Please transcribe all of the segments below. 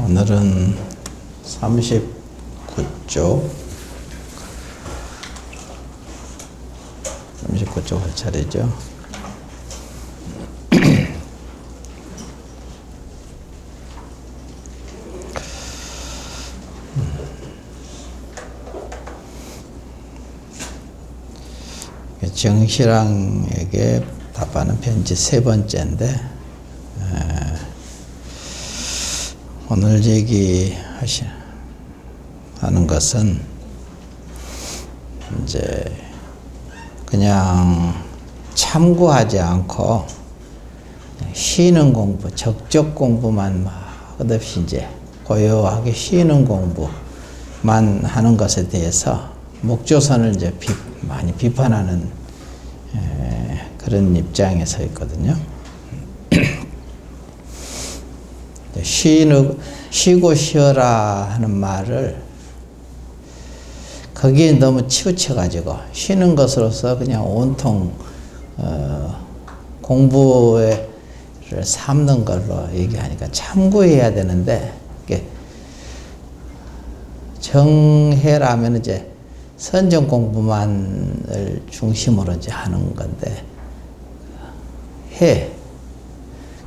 오늘은 39쪽 할 차례죠. 정실왕에게 답하는 편지 세 번째인데, 오늘 얘기하는 것은 이제 그냥 참고하지 않고 쉬는 공부, 적적 공부만 막 끝없이 이제 고요하게 쉬는 공부만 하는 것에 대해서 목조선을 이제 많이 비판하는 그런 입장에 서 있거든요. 쉬고 쉬어라 하는 말을 거기에 너무 치우쳐가지고 쉬는 것으로서 그냥 온통 공부를 삼는 걸로 얘기하니까 참고해야 되는데, 정해라면 이제 선정 공부만을 중심으로 이제 하는 건데, 해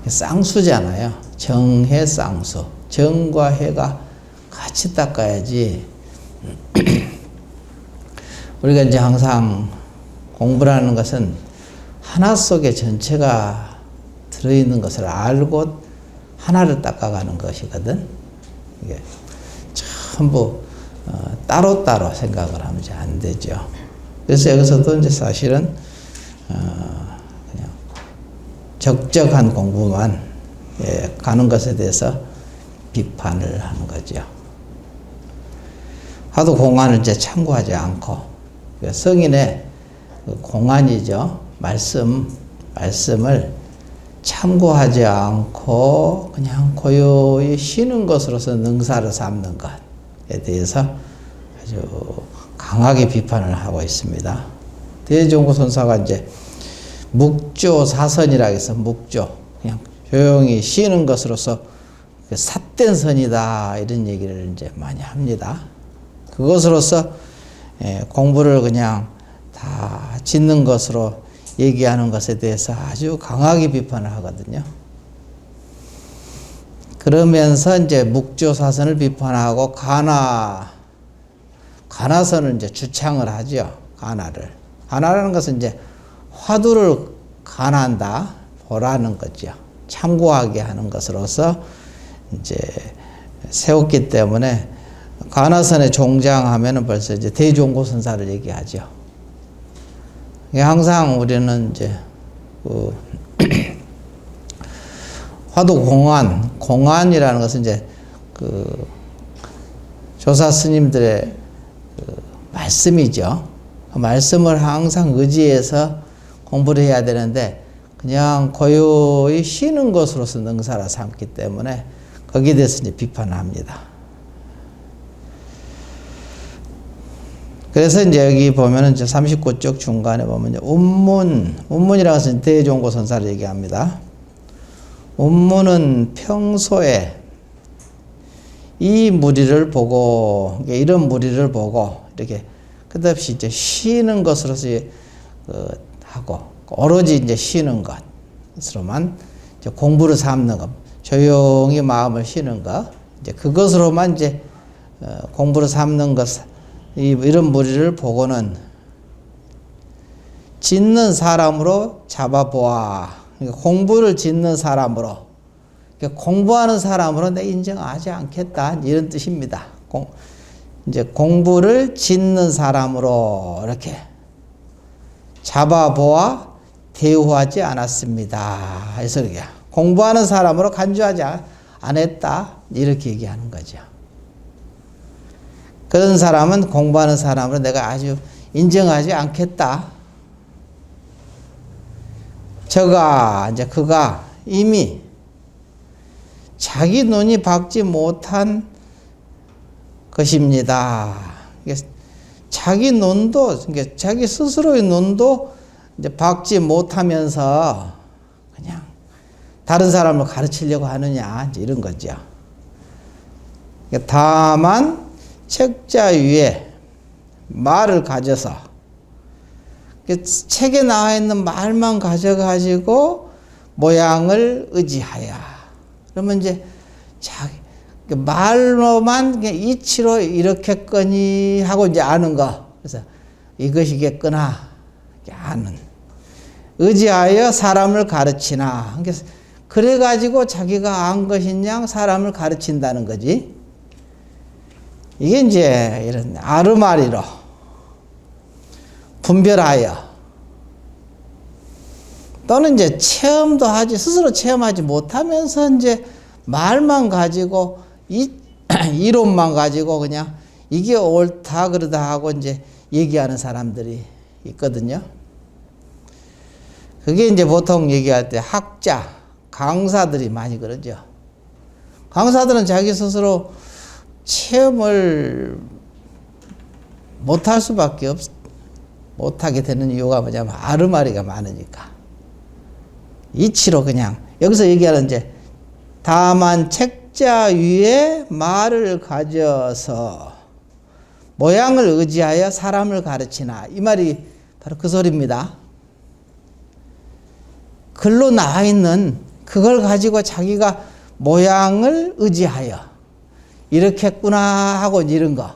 쌍수잖아요. 정해 쌍수. 정과 해가 같이 닦아야지. 우리가 이제 항상 공부라는 것은 하나 속에 전체가 들어있는 것을 알고 하나를 닦아가는 것이거든. 이게 전부 따로따로 생각을 하면 이제 안 되죠. 그래서 여기서도 이제 사실은 그냥 적적한 공부만 가는 것에 대해서 비판을 하는 거죠. 하도 공안을 이제 참고하지 않고, 성인의 공안이죠. 말씀을 참고하지 않고 그냥 고요히 쉬는 것으로서 능사를 삼는 것에 대해서 아주 강하게 비판을 하고 있습니다. 대종고선사가 이제 묵조 사선이라고 해서 묵조, 그냥 조용히 쉬는 것으로서 삿된 선이다, 이런 얘기를 이제 많이 합니다. 그것으로서 공부를 그냥 다 짓는 것으로 얘기하는 것에 대해서 아주 강하게 비판을 하거든요. 그러면서 이제 묵조사선을 비판하고 가나선을 이제 주창을 하죠. 가나라는 것은 이제 화두를 가난다, 보라는 거죠. 참고하게 하는 것으로서 이제 세웠기 때문에, 가나선에 종장하면은 벌써 이제 대종고선사를 얘기하죠. 항상 우리는 이제 화두 공안이라는 것은 이제 조사 스님들의 말씀이죠. 그 말씀을 항상 의지해서 공부를 해야 되는데, 그냥 고요히 쉬는 것으로서 능사라 삼기 때문에 거기에 대해서 이제 비판을 합니다. 그래서 이제 여기 보면은 이제 39쪽 중간에 보면 이제 운문이라고 해서 대종고선사를 얘기합니다. 운문은 평소에 이 무리를 보고, 이런 무리를 보고 이렇게 끝없이 이제 쉬는 것으로서 하고, 오로지 이제 쉬는 것으로만 이제 공부를 삼는 것, 조용히 마음을 쉬는 것, 이제 그것으로만 이제 공부를 삼는 것, 이런 무리를 보고는 짓는 사람으로 잡아보아. 그러니까 공부를 짓는 사람으로, 그러니까 공부하는 사람으로 내 인정하지 않겠다, 이런 뜻입니다. 이제 공부를 짓는 사람으로 이렇게 잡아보아 대우하지 않았습니다. 그래서 공부하는 사람으로 간주하지 않았다, 이렇게 얘기하는 거죠. 그런 사람은 공부하는 사람으로 내가 아주 인정하지 않겠다. 그가 이미 자기 눈이 박지 못한 것입니다. 자기 눈도, 자기 스스로의 눈도 이제 박지 못하면서 그냥 다른 사람을 가르치려고 하느냐, 이런 거죠. 다만 책자 위에 말을 가져서 책에 나와 있는 말만 가져가지고 모양을 의지하여. 그러면 이제 자기 말로만 이치로 이렇게거니 하고 이제 아는 거. 그래서 이것이겠구나 아는. 의지하여 사람을 가르치나. 그래가지고 자기가 안 것인 양 사람을 가르친다는 거지. 이게 이제 이런 아르마리로 분별하여 또는 이제 체험도 하지 스스로 체험하지 못하면서 이제 말만 가지고 이론만 가지고 그냥 이게 옳다 그러다 하고 이제 얘기하는 사람들이 있거든요. 그게 이제 보통 얘기할 때 학자, 강사들이 많이 그러죠. 강사들은 자기 스스로 체험을 못할 수밖에 못하게 되는 이유가 뭐냐면 아르마리가 많으니까. 이치로 그냥 여기서 얘기하는 이제 다만 책자 위에 말을 가져서 모양을 의지하여 사람을 가르치나. 이 말이 바로 그 소리입니다. 글로 나와 있는 그걸 가지고 자기가 모양을 의지하여 이렇겠구나 하고 이런 거,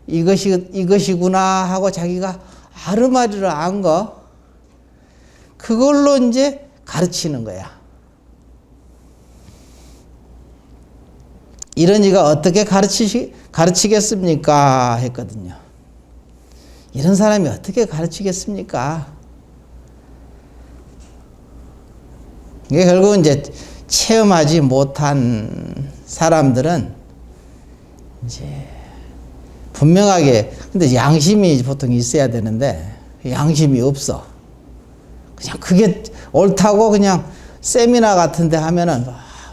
이것이구나 하고 자기가 아르마리를 안 거, 그걸로 이제 가르치는 거야. 이런 이가 어떻게 가르치겠습니까? 했거든요. 이런 사람이 어떻게 가르치겠습니까? 이게 결국 이제 체험하지 못한 사람들은 이제 분명하게, 근데 양심이 보통 있어야 되는데 양심이 없어. 그냥 그게 옳다고 그냥 세미나 같은 데 하면은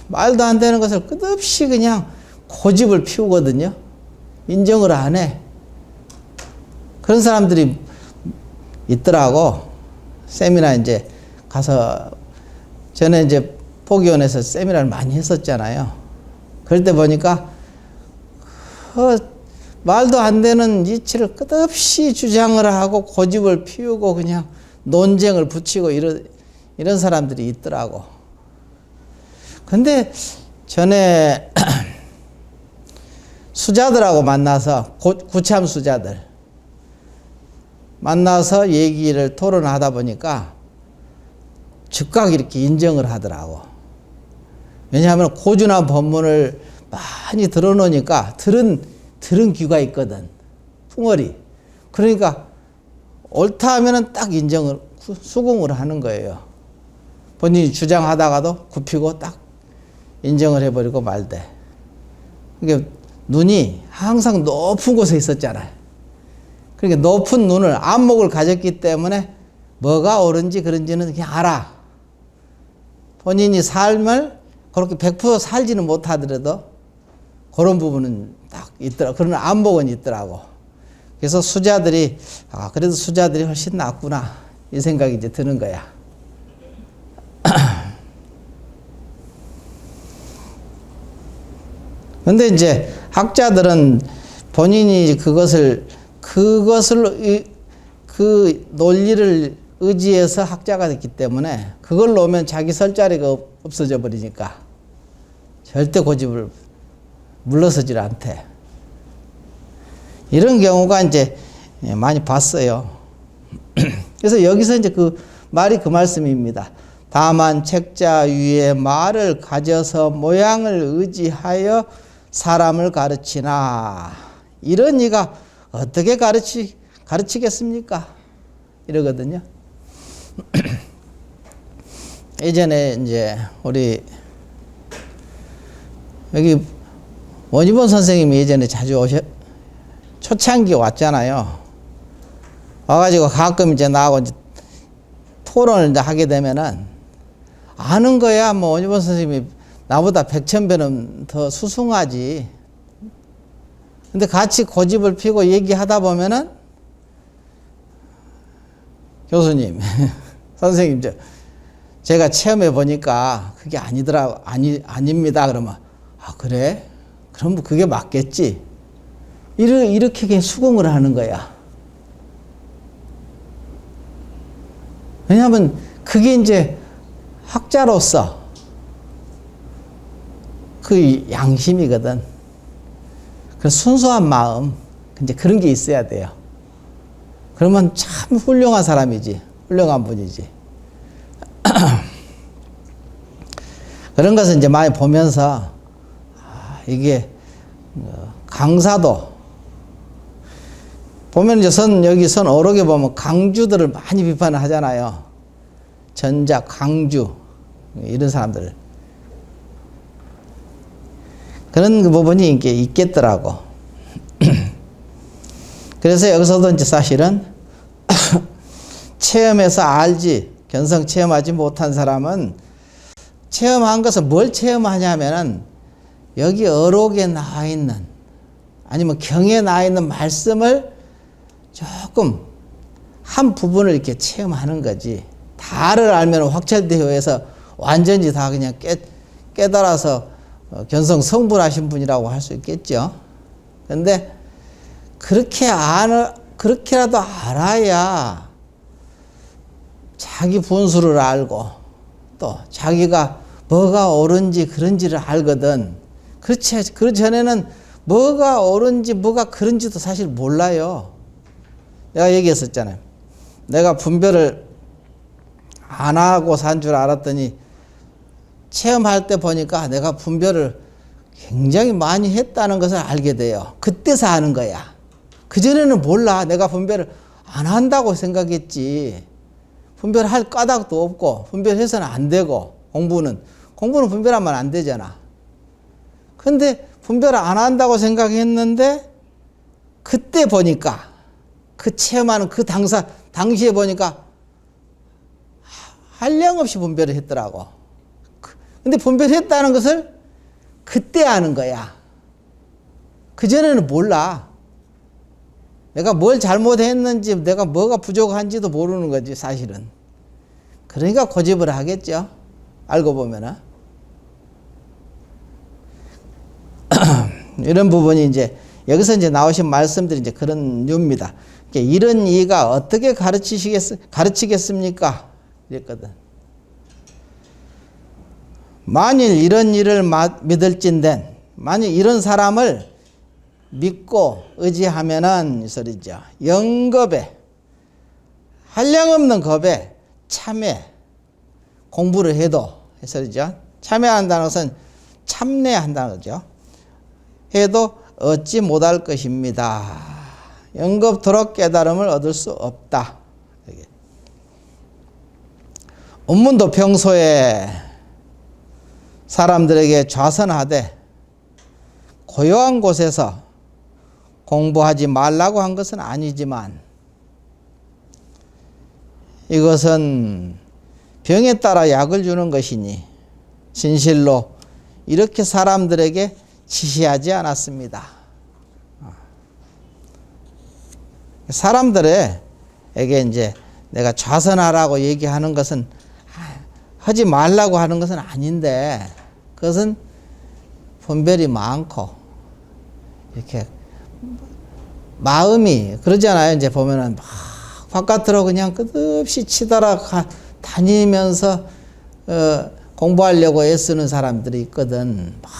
말도 안 되는 것을 끝없이 그냥 고집을 피우거든요. 인정을 안 해. 그런 사람들이 있더라고. 세미나 이제 가서, 전에 이제 포기원에서 세미나를 많이 했었잖아요. 그럴 때 보니까 말도 안 되는 이치를 끝없이 주장을 하고 고집을 피우고 그냥 논쟁을 붙이고 이런 사람들이 있더라고. 근데 전에 수자들하고 만나서, 구참 수자들 만나서 얘기를 토론하다 보니까 즉각 이렇게 인정을 하더라고. 왜냐하면 고준한 법문을 많이 들어놓으니까 들은 귀가 있거든. 풍월이. 그러니까 옳다 하면은 딱 인정을, 수긍을 하는 거예요. 본인이 주장하다가도 굽히고 딱 인정을 해버리고 말대. 그러니까 눈이 항상 높은 곳에 있었잖아요. 그러니까 높은 눈을, 안목을 가졌기 때문에 뭐가 옳은지 그런지는 그냥 알아. 본인이 삶을 그렇게 100% 살지는 못하더라도 그런 부분은 딱 있더라. 그런 안목은 있더라고. 그래서 수자들이, 그래도 수자들이 훨씬 낫구나, 이 생각이 이제 드는 거야. 근데 이제 학자들은 본인이 그것을 그 논리를 의지해서 학자가 됐기 때문에 그걸 놓으면 자기 설 자리가 없어져 버리니까 절대 고집을 물러서질 않대. 이런 경우가 이제 많이 봤어요. 그래서 여기서 이제 그 말이 그 말씀입니다. 다만 책자 위에 말을 가져서 모양을 의지하여 사람을 가르치나. 이런 이가 어떻게 가르치겠습니까? 이러거든요. 예전에 이제 우리 여기 원희본 선생님이 예전에 자주 초창기에 왔잖아요. 와가지고 가끔 이제 나하고 이제 토론을 이제 하게 되면은 아는 거야. 뭐 원희본 선생님이 나보다 100,000배는 더 수승하지. 근데 같이 고집을 피고 얘기하다 보면은 교수님, 선생님, 제가 체험해 보니까 그게 아닙니다. 그러면, 그래? 그럼 그게 맞겠지. 이렇게 그냥 수긍을 하는 거야. 왜냐하면 그게 이제 학자로서 그 양심이거든. 그 순수한 마음, 이제 그런 게 있어야 돼요. 그러면 참 훌륭한 사람이지. 훌륭한 분이지. 그런 것을 이제 많이 보면서, 이게, 강사도, 보면 이제 여기 선 어록에 보면 강주들을 많이 비판을 하잖아요. 전자, 강주, 이런 사람들. 그런 부분이 이게 있겠더라고. 그래서 여기서도 이제 사실은 체험해서 알지, 견성 체험하지 못한 사람은 체험한 것은 뭘 체험하냐면은 여기 어록에 나와 있는 아니면 경에 나와 있는 말씀을 조금 한 부분을 이렇게 체험하는 거지. 다를 알면 확철대오해서 완전히 다 그냥 깨달아서 견성 성불하신 분이라고 할 수 있겠죠. 근데 그렇게라도 알아야 자기 분수를 알고 또 자기가 뭐가 옳은지 그런지를 알거든. 그렇지. 그 전에는 뭐가 옳은지 뭐가 그런지도 사실 몰라요. 내가 얘기했었잖아요. 내가 분별을 안 하고 산 줄 알았더니 체험할 때 보니까 내가 분별을 굉장히 많이 했다는 것을 알게 돼요. 그때서 아는 거야. 그전에는 몰라. 내가 분별을 안 한다고 생각했지. 분별할 까닭도 없고 분별해서는 안 되고 공부는 분별하면 안 되잖아. 근데 분별을 안 한다고 생각했는데 그때 보니까 그 체험하는 그 당시에 보니까 한량없이 분별을 했더라고. 근데 분별했다는 것을 그때 아는 거야. 그전에는 몰라. 내가 뭘 잘못했는지 내가 뭐가 부족한지도 모르는 거지 사실은. 그러니까 고집을 하겠죠. 알고 보면은. 이런 부분이 이제 여기서 이제 나오신 말씀들이 이제 그런 류입니다. 이런 이가 어떻게 가르치겠습니까? 이랬거든. 만일 이런 일을 믿을진된, 만일 이런 사람을 믿고 의지하면은 이 소리죠. 영겁에 한량없는 겁에 참회 공부를 해도 이 소리죠. 참회한다는 것은 참내한다는 거죠. 해도 얻지 못할 것입니다. 영겁토록 깨달음을 얻을 수 없다. 원문도 평소에 사람들에게 좌선하되 고요한 곳에서 공부하지 말라고 한 것은 아니지만 이것은 병에 따라 약을 주는 것이니 진실로 이렇게 사람들에게 지시하지 않았습니다. 사람들에게 이제 내가 좌선하라고 얘기하는 것은 하지 말라고 하는 것은 아닌데 그것은 분별이 많고 이렇게 마음이 그러잖아요. 이제 보면은 막 바깥으로 그냥 끝없이 치달아 다니면서 공부하려고 애쓰는 사람들이 있거든. 막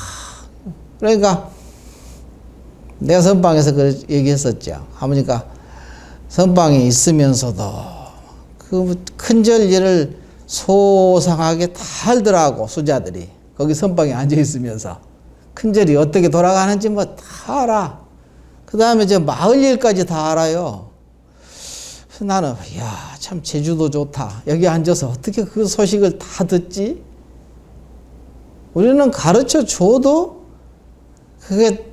그러니까 내가 선방에서 얘기했었죠. 아버니까 선방에 있으면서도 그 큰절일을 소상하게 다 알더라고. 수자들이 거기 선방에 앉아 있으면서 큰절이 어떻게 돌아가는지 뭐 다 알아. 그 다음에 이제 마을 일까지 다 알아요. 그래서 나는 야, 참 제주도 좋다. 여기 앉아서 어떻게 그 소식을 다 듣지? 우리는 가르쳐 줘도 그게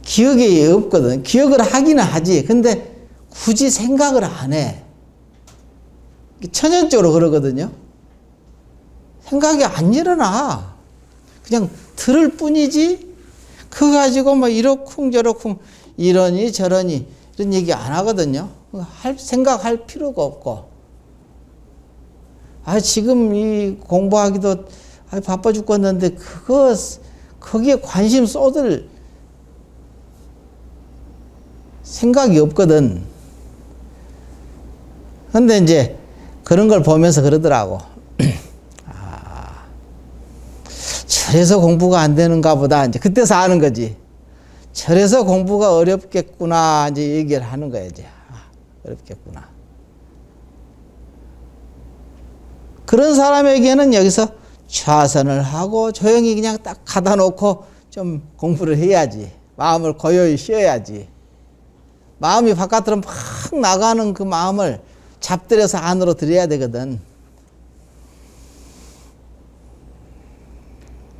기억이 없거든. 기억을 하기는 하지. 근데 굳이 생각을 안 해. 천연적으로 그러거든요. 생각이 안 일어나. 그냥 들을 뿐이지. 그거 가지고 뭐 이러쿵저러쿵 이러니 저러니 이런 얘기 안 하거든요. 생각할 필요가 없고. 지금 이 공부하기도 바빠 죽겠는데 거기에 관심 쏟을 생각이 없거든. 근데 이제 그런 걸 보면서 그러더라고. 아, 저래서 공부가 안 되는가 보다. 이제 그때서 아는 거지. 저래서 공부가 어렵겠구나. 이제 얘기를 하는 거야, 이제. 아, 어렵겠구나. 그런 사람에게는 여기서 좌선을 하고 조용히 그냥 딱 가다 놓고 좀 공부를 해야지. 마음을 고요히 쉬어야지. 마음이 바깥으로 막 나가는 그 마음을 잡들여서 안으로 들여야 되거든.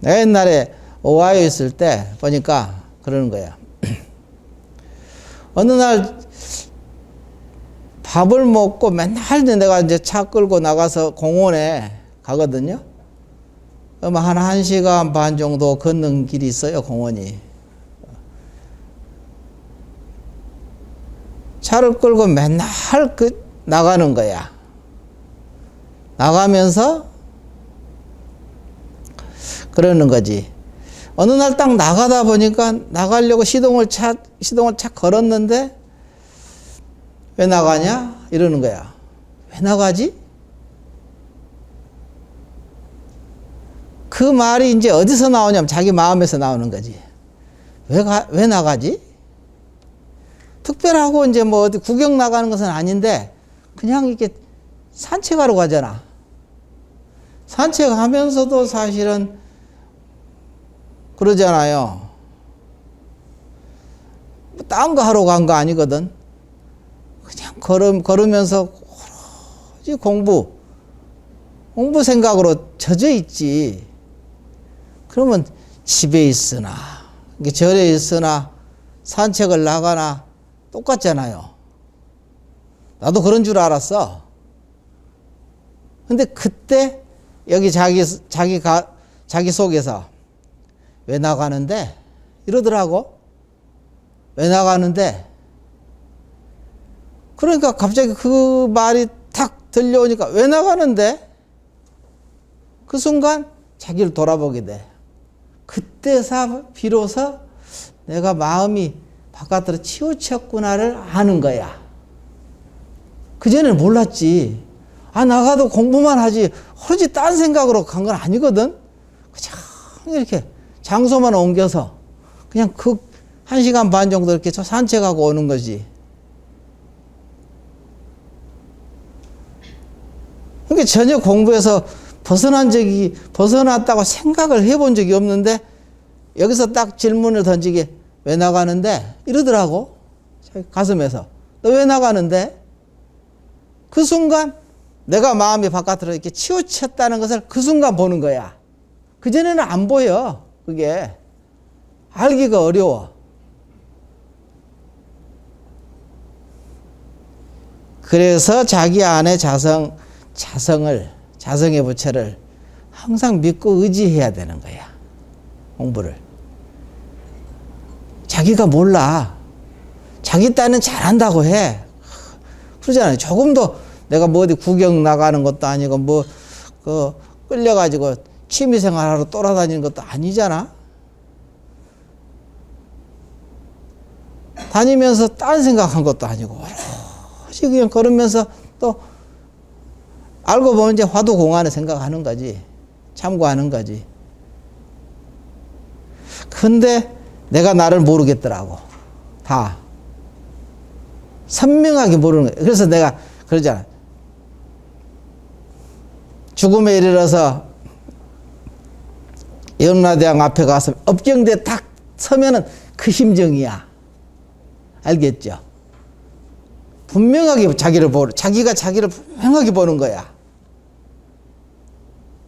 내가 옛날에 오하이오에 있을 때 보니까 그러는 거야. 어느 날 밥을 먹고 맨날 내가 이제 차 끌고 나가서 공원에 가거든요. 그럼 한 1시간 반 정도 걷는 길이 있어요, 공원이. 차를 끌고 맨날 나가는 거야. 나가면서 그러는 거지. 어느 날 딱 나가다 보니까 나가려고 시동을 착 걸었는데 왜 나가냐? 이러는 거야. 왜 나가지? 그 말이 이제 어디서 나오냐면 자기 마음에서 나오는 거지. 왜 나가지? 특별하고 이제 뭐 어디 구경 나가는 것은 아닌데 그냥 이렇게 산책하러 가잖아. 산책하면서도 사실은 그러잖아요. 딴 거 하러 간 거 아니거든. 그냥 걸으면서 오로지 공부 생각으로 젖어 있지. 그러면 집에 있으나 절에 있으나 산책을 나가나 똑같잖아요. 나도 그런 줄 알았어. 근데 그때 여기 자기 속에서 왜 나가는데? 이러더라고. 왜 나가는데? 그러니까 갑자기 그 말이 탁 들려오니까 왜 나가는데? 그 순간 자기를 돌아보게 돼. 그때서 비로소 내가 마음이 바깥으로 치우쳤구나를 아는 거야. 그전에는 몰랐지. 아, 나가도 공부만 하지 오로지 딴 생각으로 간 건 아니거든. 그냥 이렇게 장소만 옮겨서 그냥 1시간 반 정도 이렇게 산책하고 오는 거지. 그러니까 전혀 공부에서 벗어났다고 생각을 해본 적이 없는데 여기서 딱 질문을 던지게 왜 나가는데? 이러더라고. 가슴에서. 너 왜 나가는데? 그 순간 내가 마음이 바깥으로 이렇게 치우쳤다는 것을 그 순간 보는 거야. 그전에는 안 보여. 그게. 알기가 어려워. 그래서 자기 안에 자성의 부처를 항상 믿고 의지해야 되는 거야. 공부를. 자기가 몰라. 자기 딴은 잘한다고 해. 그러잖아요. 조금도 내가 뭐 어디 구경 나가는 것도 아니고 끌려가지고 취미생활하러 돌아다니는 것도 아니잖아. 다니면서 딴 생각한 것도 아니고 오로지 그냥 걸으면서 또 알고 보면 이제 화두공안을 생각하는 거지. 참고하는 거지. 근데 내가 나를 모르겠더라고. 다. 선명하게 모르는 거야. 그래서 내가 그러잖아. 죽음에 이르러서 염라대왕 앞에 가서 업경대에 딱 서면은 그 심정이야. 알겠죠? 분명하게 자기가 자기를 분명하게 보는 거야.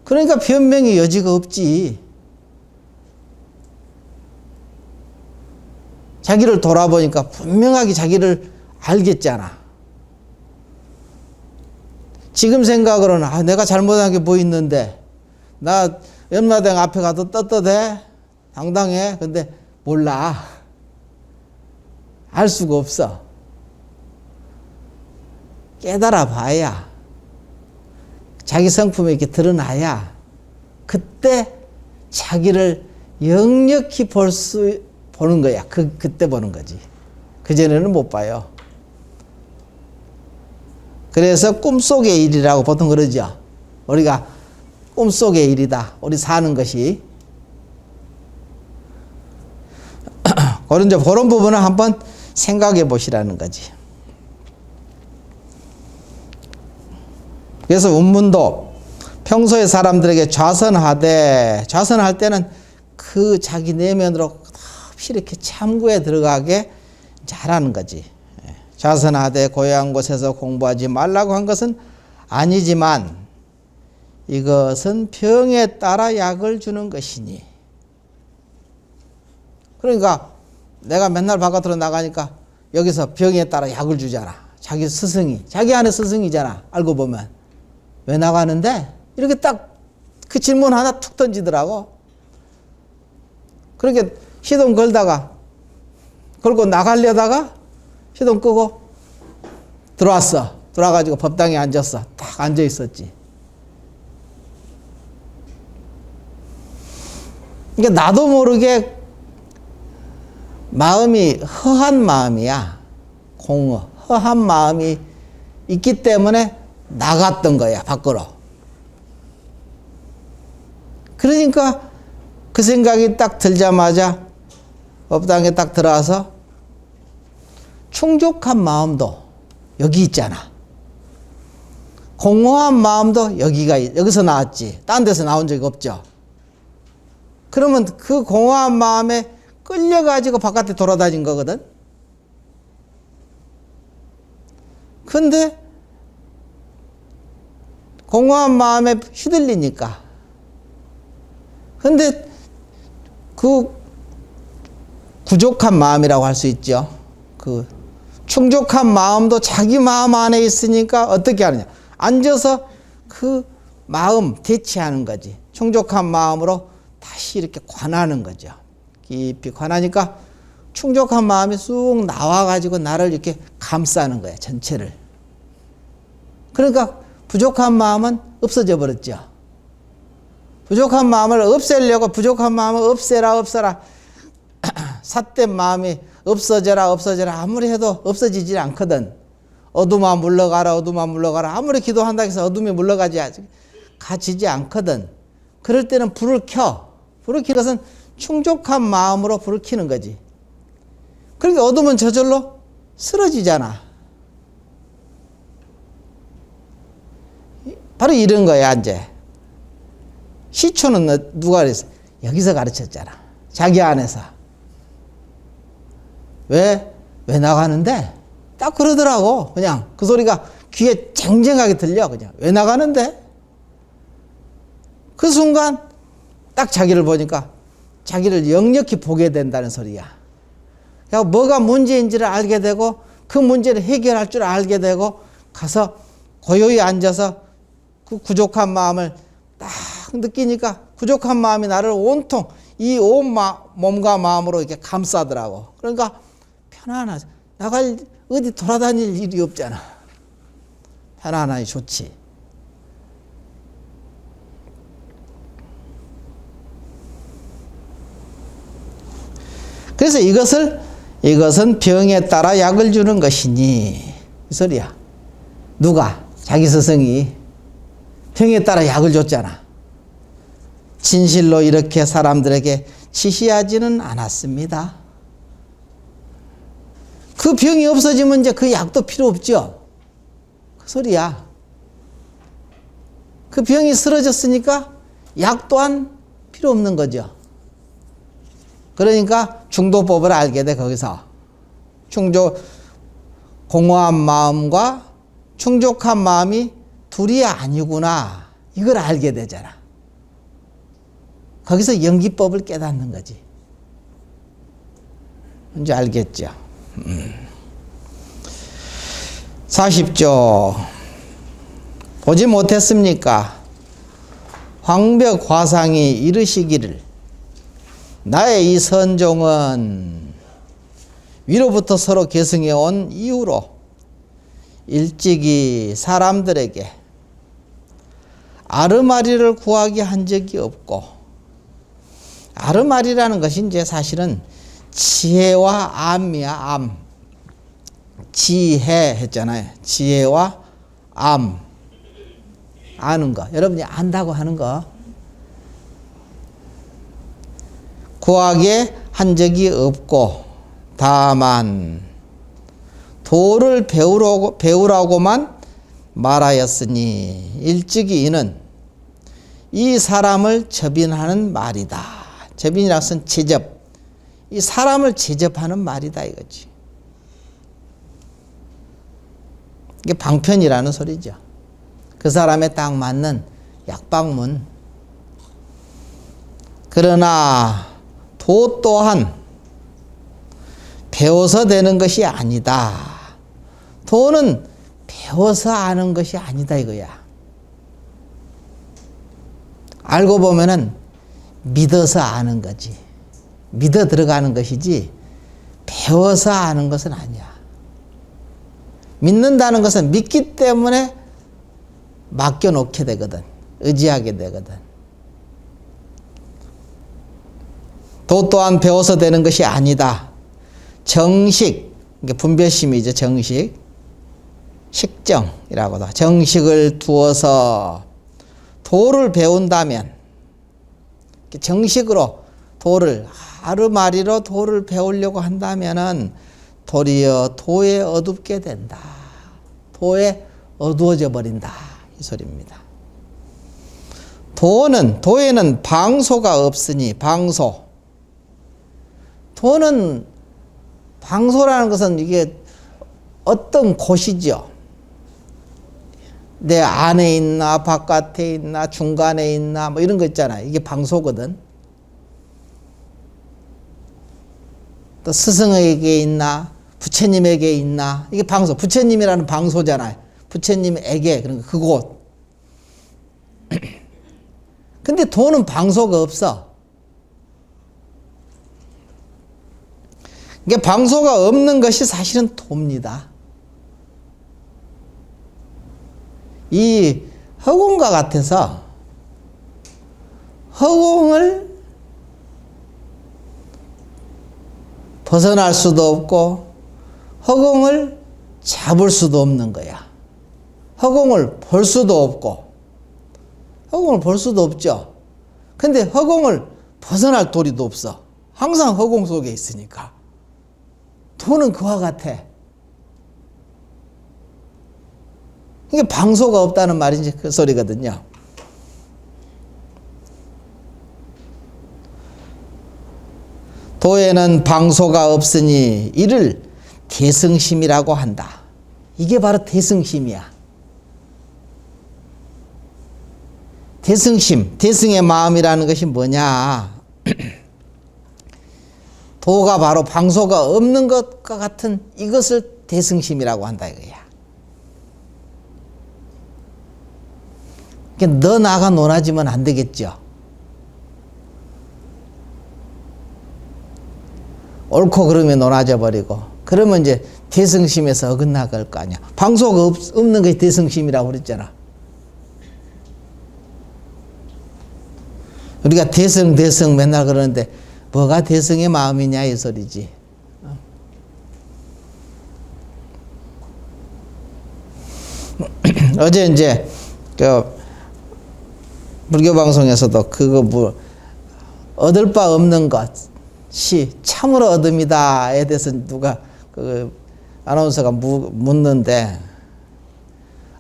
그러니까 변명의 여지가 없지. 자기를 돌아보니까 분명하게 자기를 알겠잖아. 지금 생각으로는 내가 잘못한 게 뭐 있는데 나 염라대왕 앞에 가도 떳떳해 당당해. 근데 몰라. 알 수가 없어. 깨달아 봐야 자기 성품이 이렇게 드러나야 그때 자기를 역력히 보는 거야. 그때 보는 거지. 그전에는 못 봐요. 그래서 꿈속의 일이라고 보통 그러죠. 우리가 꿈속의 일이다. 우리 사는 것이. 그런 부분을 한번 생각해 보시라는 거지. 그래서 운문도 평소에 사람들에게 좌선할 때는 그 자기 내면으로 이렇게 참고에 들어가게 잘하는 거지. 좌선하되 고요한 곳에서 공부하지 말라고 한 것은 아니지만 이것은 병에 따라 약을 주는 것이니. 그러니까 내가 맨날 바깥으로 나가니까 여기서 병에 따라 약을 주잖아. 자기 스승이, 자기 안에 스승이잖아. 알고 보면. 왜 나가는데? 이렇게 딱 그 질문 하나 툭 던지더라고. 그렇게 시동 걸고 나가려다가 시동 끄고 들어왔어. 들어와가지고 법당에 앉았어. 딱 앉아 있었지. 그러니까 나도 모르게 마음이 허한 마음이야. 허한 마음이 있기 때문에 나갔던 거야, 밖으로. 그러니까 그 생각이 딱 들자마자 법당에 딱 들어와서 충족한 마음도 여기 있잖아. 공허한 마음도 여기서 나왔지. 딴 데서 나온 적이 없죠. 그러면 그 공허한 마음에 끌려가지고 바깥에 돌아다닌 거거든. 근데 공허한 마음에 휘둘리니까. 근데 그 부족한 마음이라고 할 수 있죠. 그 충족한 마음도 자기 마음 안에 있으니까 어떻게 하느냐. 앉아서 그 마음 대치하는 거지. 충족한 마음으로 다시 이렇게 관하는 거죠. 깊이 관하니까 충족한 마음이 쑥 나와가지고 나를 이렇게 감싸는 거야, 전체를. 그러니까 부족한 마음은 없어져 버렸죠. 부족한 마음을 없애려고 부족한 마음을 없애라 삿된 마음이 없어져라 아무리 해도 없어지질 않거든. 어둠아 물러가라 아무리 기도한다 해서 어둠이 가지지 않거든. 그럴 때는 불을 켜. 불을 켜는 것은 충족한 마음으로 불을 켜는 거지. 그러니까 어둠은 저절로 쓰러지잖아. 바로 이런 거야, 이제. 시초는 누가 그랬어? 여기서 가르쳤잖아. 자기 안에서. 왜 나가는데? 딱 그러더라고. 그냥 그 소리가 귀에 쟁쟁하게 들려. 그냥 왜 나가는데? 그 순간 딱 자기를 보니까 자기를 역력히 보게 된다는 소리야. 그러니까 뭐가 문제인지를 알게 되고 그 문제를 해결할 줄 알게 되고 가서 고요히 앉아서 그 부족한 마음을 딱 느끼니까 부족한 마음이 나를 온통 이 온 몸과 마음으로 이렇게 감싸더라고. 그러니까 편안하지. 어디 돌아다닐 일이 없잖아. 편안하니 좋지. 그래서 이것은 병에 따라 약을 주는 것이니 이 소리야. 누가? 자기 스승이 병에 따라 약을 줬잖아. 진실로 이렇게 사람들에게 지시하지는 않았습니다. 그 병이 없어지면 이제 그 약도 필요 없죠. 그 소리야. 그 병이 쓰러졌으니까 약 또한 필요 없는 거죠. 그러니까 중도법을 알게 돼. 거기서 공허한 마음과 충족한 마음이 둘이 아니구나, 이걸 알게 되잖아. 거기서 연기법을 깨닫는 거지. 이제 알겠죠? 40조 보지 못했습니까? 황벽 화상이 이르시기를 나의 이 선종은 위로부터 서로 계승해 온 이후로 일찍이 사람들에게 아르마리를 구하게 한 적이 없고 아르말이라는 것이 이제 사실은 지혜와 암이야, 암. 지혜 했잖아요. 지혜와 암. 아는 거. 여러분이 안다고 하는 거. 구하게 한 적이 없고, 다만, 도를 배우라고만 말하였으니, 일찍이 이는 이 사람을 접인하는 말이다. 접인이라는 것은 제접. 이 사람을 제접하는 말이다 이거지. 이게 방편이라는 소리죠. 그 사람에 딱 맞는 약방문. 그러나 도 또한 배워서 되는 것이 아니다. 도는 배워서 아는 것이 아니다 이거야. 알고 보면은 믿어서 아는 거지. 믿어 들어가는 것이지 배워서 아는 것은 아니야. 믿는다는 것은 믿기 때문에 맡겨놓게 되거든. 의지하게 되거든. 도 또한 배워서 되는 것이 아니다. 정식, 이게 분별심이죠. 정식. 식정이라고도. 정식을 두어서 도를 배운다면, 정식으로 도를, 아르마리로 도를 배우려고 한다면은 도리어 도에 어둡게 된다. 도에 어두워져 버린다. 이 소리입니다. 도에는 방소가 없으니, 방소. 도는, 방소라는 것은 이게 어떤 곳이죠. 내 안에 있나, 바깥에 있나, 중간에 있나, 뭐 이런 거 있잖아요. 이게 방소거든. 또 스승에게 있나, 부처님에게 있나, 이게 방소. 부처님이라는 방소잖아요. 부처님에게, 그러니까 그곳. 근데 도는 방소가 없어. 이게 방소가 없는 것이 사실은 도입니다. 이 허공과 같아서 허공을 벗어날 수도 없고 허공을 잡을 수도 없는 거야. 허공을 볼 수도 없고 허공을 볼 수도 없죠. 근데 허공을 벗어날 도리도 없어. 항상 허공 속에 있으니까. 도는 그와 같아. 이게 방소가 없다는 말인지 그 소리거든요. 도에는 방소가 없으니 이를 대승심이라고 한다. 이게 바로 대승심이야. 대승심, 대승의 마음이라는 것이 뭐냐? 도가 바로 방소가 없는 것과 같은 이것을 대승심이라고 한다 이거야. 그러니까 너 나가 논하지면 안 되겠죠. 옳고 그름이 논하져 버리고 그러면 이제 대승심에서 어긋나갈 거 아니야. 방소가 없는 것이 대승심이라고 그랬잖아. 우리가 대승 맨날 그러는데 뭐가 대승의 마음이냐 이 소리지. 어제 이제 불교 방송에서도 그거 뭐 얻을 바 없는 것이 참으로 얻음이다에 대해서 누가 그 아나운서가 묻는데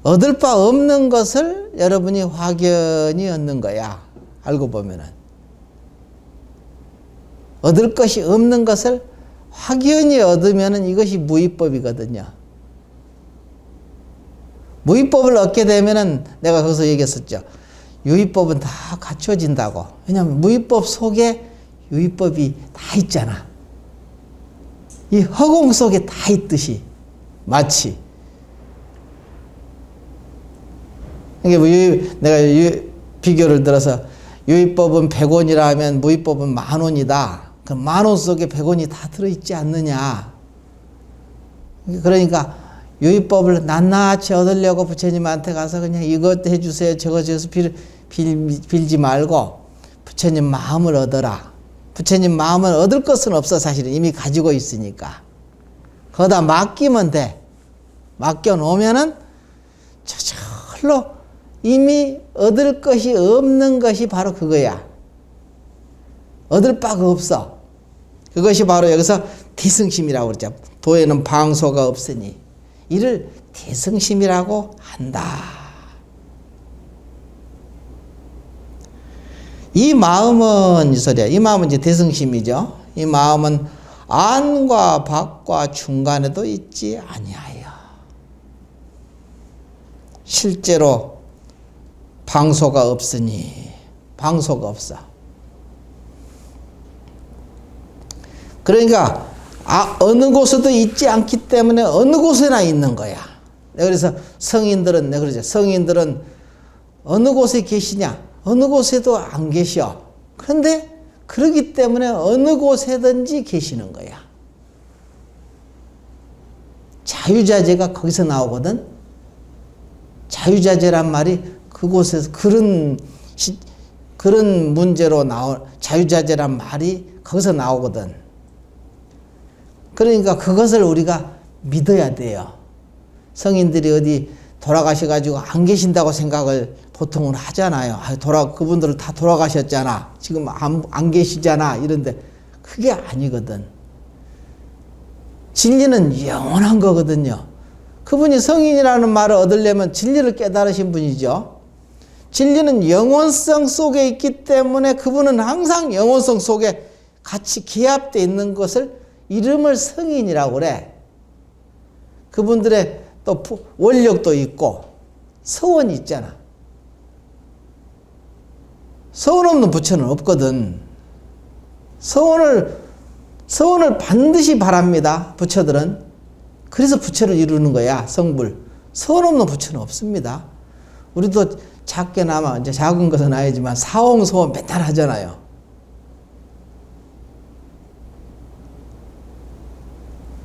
얻을 바 없는 것을 여러분이 확연히 얻는 거야. 알고 보면은 얻을 것이 없는 것을 확연히 얻으면은 이것이 무위법이거든요. 무위법을 얻게 되면은 내가 거기서 얘기했었죠. 유의법은 다 갖춰진다고. 왜냐하면 무위법 속에 유의법이 다 있잖아. 이 허공 속에 다 있듯이 마치. 이게 내가 비교를 들어서 유의법은 100원이라면 무위법은 10,000원이다. 그럼 10,000원 속에 100원이 다 들어있지 않느냐. 그러니까 유의법을 낱낱이 얻으려고 부처님한테 가서 그냥 이것 해주세요 저것 해주세요 빌지 말고 부처님 마음을 얻어라. 부처님 마음은 얻을 것은 없어. 사실은 이미 가지고 있으니까. 거기다 맡기면 돼. 맡겨놓으면은 저절로 이미 얻을 것이 없는 것이 바로 그거야. 얻을 바가 없어. 그것이 바로 여기서 대승심이라고 그러죠. 도에는 방소가 없으니 이를 대승심이라고 한다. 이 마음은 이 소리야. 이 마음은 이제 대승심이죠. 이 마음은 안과 밖과 중간에도 있지 아니하여 실제로 방소가 없으니 방소가 없어. 그러니까 어느 곳에도 있지 않기 때문에 어느 곳에나 있는 거야. 그래서 성인들은 내가 그러죠. 성인들은 어느 곳에 계시냐? 어느 곳에도 안 계셔. 그런데 그러기 때문에 어느 곳에든지 계시는 거야. 자유자재가 거기서 나오거든. 자유자재란 말이 그곳에서 그런 문제로 나온 자유자재란 말이 거기서 나오거든. 그러니까 그것을 우리가 믿어야 돼요. 성인들이 어디 돌아가셔가지고 안 계신다고 생각을 보통은 하잖아요. 그분들은 다 돌아가셨잖아. 지금 안 계시잖아. 이런데 그게 아니거든. 진리는 영원한 거거든요. 그분이 성인이라는 말을 얻으려면 진리를 깨달으신 분이죠. 진리는 영원성 속에 있기 때문에 그분은 항상 영원성 속에 같이 기합되어 있는 것을 이름을 성인이라고 그래. 그분들의 또 원력도 있고 서원이 있잖아. 서원 없는 부처는 없거든. 서원을 반드시 바랍니다. 부처들은. 그래서 부처를 이루는 거야. 성불. 서원 없는 부처는 없습니다. 우리도 작게나마 이제 작은 것은 아니지만 사홍소원 맨날 하잖아요.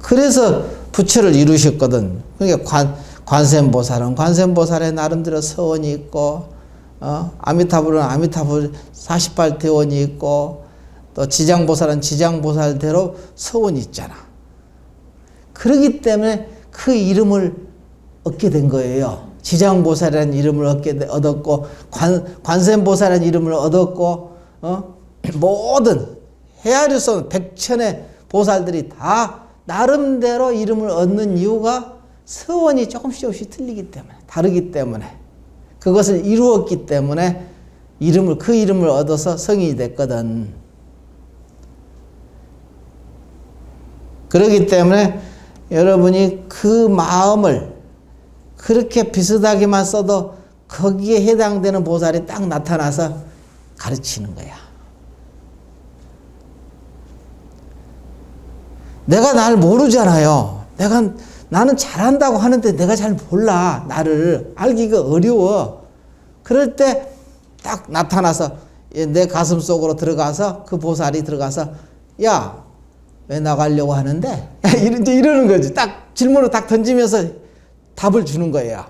그래서 부처를 이루셨거든. 그러니까 관세음보살의 나름대로 서원이 있고, 아미타불은 아미타불 48대원이 있고, 또 지장보살은 지장보살대로 서원이 있잖아. 그렇기 때문에 그 이름을 얻게 된 거예요. 지장보살이라는 이름을 얻었고, 관세음보살이라는 이름을 얻었고, 모든 헤아릴 백천의 보살들이 다 나름대로 이름을 얻는 이유가 서원이 조금씩 틀리기 때문에, 다르기 때문에, 그것을 이루었기 때문에 그 이름을 얻어서 성인이 됐거든. 그렇기 때문에 여러분이 그 마음을 그렇게 비슷하게만 써도 거기에 해당되는 보살이 딱 나타나서 가르치는 거야. 내가 날 모르잖아요. 나는 잘한다고 하는데 내가 잘 몰라. 나를 알기가 어려워. 그럴 때 딱 나타나서 내 가슴 속으로 들어가서 그 보살이 들어가서 야, 왜 나가려고 하는데? 이제 이러는 거지. 딱 질문을 딱 던지면서 답을 주는 거예요.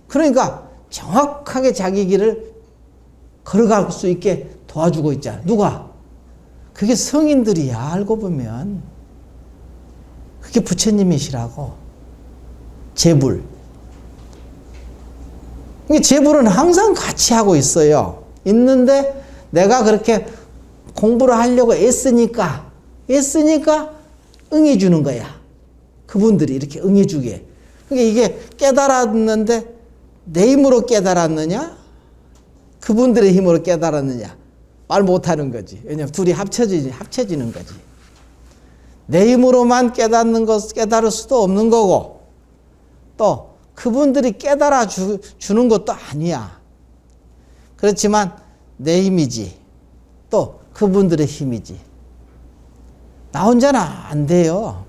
그러니까 정확하게 자기 길을 걸어갈 수 있게 도와주고 있잖아. 누가? 그게 성인들이야. 알고 보면. 그게 부처님이시라고. 제불. 제불은 항상 같이 하고 있어요. 있는데 내가 그렇게 공부를 하려고 애쓰니까 응해주는 거야. 그분들이 이렇게 응해주게. 그러니까 이게 깨달았는데 내 힘으로 깨달았느냐? 그분들의 힘으로 깨달았느냐? 말 못하는 거지. 왜냐면 둘이 합쳐지는 거지. 내 힘으로만 깨달을 수도 없는 거고, 또 그분들이 깨달아 주는 것도 아니야. 그렇지만 내 힘이지, 또 그분들의 힘이지. 나 혼자는 안 돼요.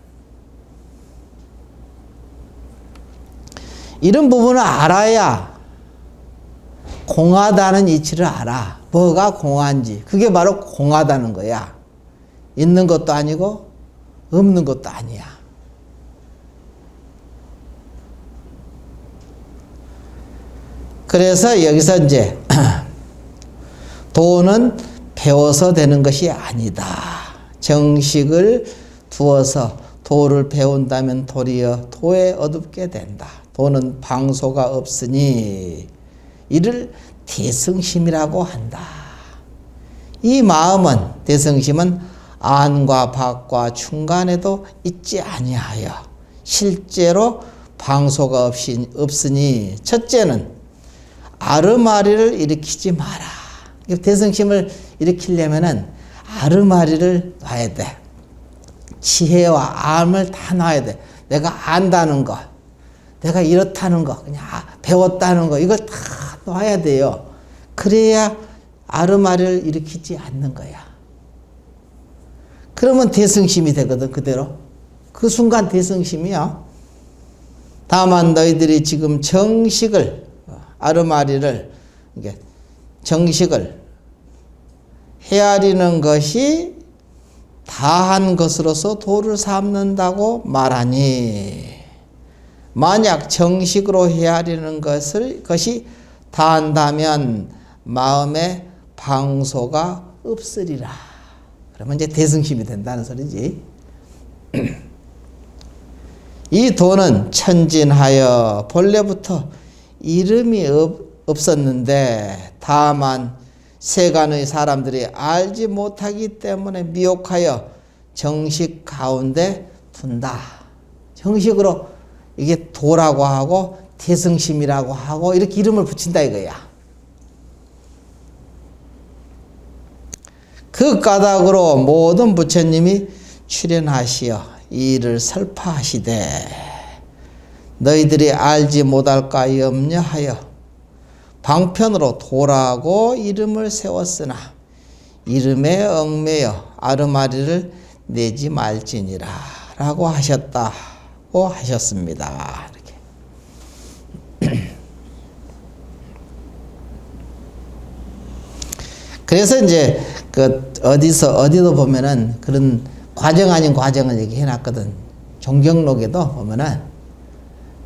이런 부분을 알아야 공하다는 이치를 알아. 뭐가 공한지. 그게 바로 공하다는 거야. 있는 것도 아니고 없는 것도 아니야. 그래서 여기서 이제 도는 배워서 되는 것이 아니다. 정식을 두어서 도를 배운다면 도리어 도에 얻게 된다. 도는 방소가 없으니 이를 대승심이라고 한다. 이 마음은, 대승심은 안과 밖과 중간에도 있지 아니하여 실제로 방소가 없으니 첫째는 아르마리를 일으키지 마라. 대승심을 일으키려면은 아르마리를 놔야 돼. 지혜와 암을 다 놔야 돼. 내가 안다는 것, 내가 이렇다는 것, 그냥 배웠다는 것, 이걸 다 놔야 돼요. 그래야 아르마리를 일으키지 않는 거야. 그러면 대승심이 되거든, 그대로. 그 순간 대승심이야. 다만 너희들이 지금 정식을, 아르마리를, 정식을 헤아리는 것이 다한 것으로서 도를 삼는다고 말하니, 만약 정식으로 헤아리는 것이 다한다면 마음에 방소가 없으리라. 그러면 이제 대승심이 된다는 소리지. 이 도는 천진하여 본래부터 이름이 없었는데 다만 세간의 사람들이 알지 못하기 때문에 미혹하여 정식 가운데 둔다. 정식으로 이게 도라고 하고 대승심이라고 하고 이렇게 이름을 붙인다 이거야. 그 까닭으로 모든 부처님이 출현하시어 이 일을 설파하시되 너희들이 알지 못할까 염려하여 방편으로 도라고 이름을 세웠으나 이름에 얽매여 아르마리를 내지 말지니라 라고 하셨다고 하셨습니다. 이렇게. 그래서 이제 어디도 보면은 그런 과정 아닌 과정을 얘기해 놨거든. 종경록에도 보면은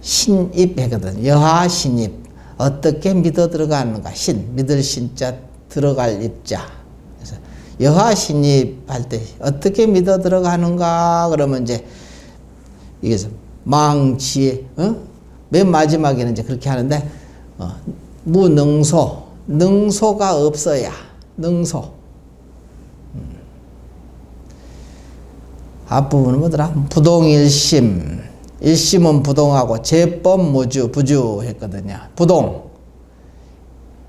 신입하거든. 여하 신입. 어떻게 믿어 들어가는가? 믿을 신자, 들어갈 입자. 그래서 여하 신입할 때 어떻게 믿어 들어가는가? 그러면 이제 이게 망치에, 맨 마지막에는 이제 그렇게 하는데, 무능소, 능소가 없어야, 능소. 앞부분은 뭐더라? 부동일심. 일심은 부동하고 제법 무주, 부주 했거든요. 부동.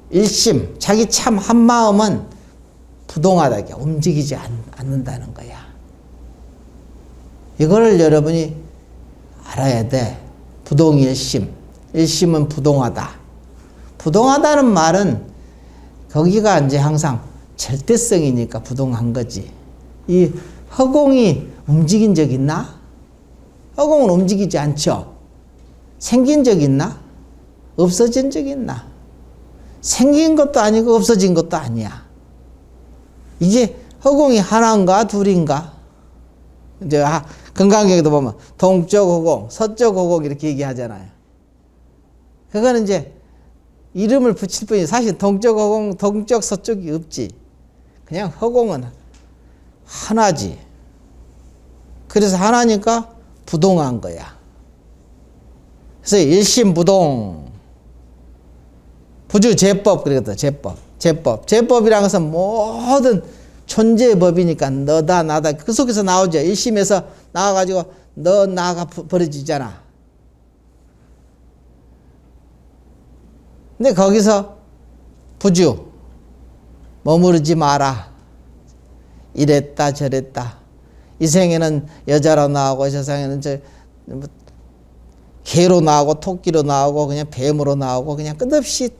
일심. 자기 참 한마음은 부동하다. 움직이지 않는다는 거야. 이거를 여러분이 알아야 돼. 부동일심. 일심은 부동하다. 부동하다는 말은 거기가 이제 항상 절대성이니까 부동한 거지. 이 허공이 움직인 적 있나? 허공은 움직이지 않죠. 생긴 적 있나? 없어진 적 있나? 생긴 것도 아니고 없어진 것도 아니야. 이제 허공이 하나인가 둘인가? 이제 건강경에도 보면 동쪽 허공, 서쪽 허공 이렇게 얘기하잖아요. 그거는 이제 이름을 붙일 뿐이지 사실 동쪽 허공, 동쪽 서쪽이 없지. 그냥 허공은 하나지. 그래서 하나니까 부동한 거야. 그래서 일심부동. 부주제법 그러거든. 제법. 제법이라는 것은 모든 존재의 법이니까 너다 나다 그 속에서 나오죠. 일심에서 나와가지고 너 나가 버려지잖아. 근데 거기서 부주 머무르지 마라. 이랬다 저랬다. 이 생에는 여자로 나오고 저 생에는 개로 나오고 토끼로 나오고 그냥 뱀으로 나오고 그냥 끝없이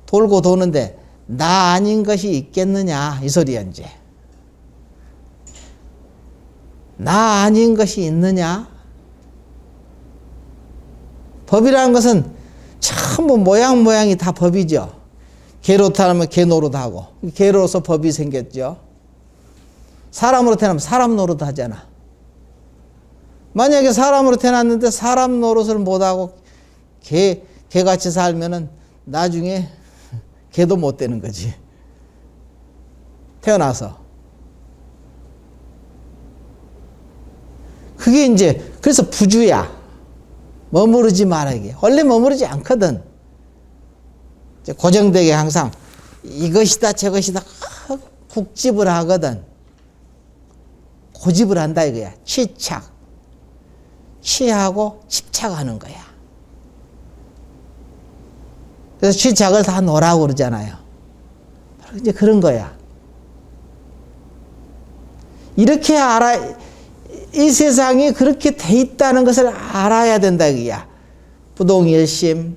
돌고 도는데 나 아닌 것이 있겠느냐 이 소리야 이제. 나 아닌 것이 있느냐? 법이라는 것은 전부 모양이 다 법이죠. 개로 태어나면 개 노릇하고 개로서 법이 생겼죠. 사람으로 태어나면 사람 노릇 하잖아. 만약에 사람으로 태어났는데 사람 노릇을 못하고 개같이 살면은 나중에 개도 못 되는 거지. 태어나서. 그게 이제, 그래서 부주야. 머무르지 마라, 이게. 원래 머무르지 않거든. 이제 고정되게 항상 이것이다, 저것이다, 국집을 하거든. 고집을 한다, 이거야. 취착. 취하고 집착하는 거야. 그래서 취착을 다 놓으라고 그러잖아요. 바로 이제 그런 거야. 이렇게 이 세상이 그렇게 돼 있다는 것을 알아야 된다, 이거야. 부동일심,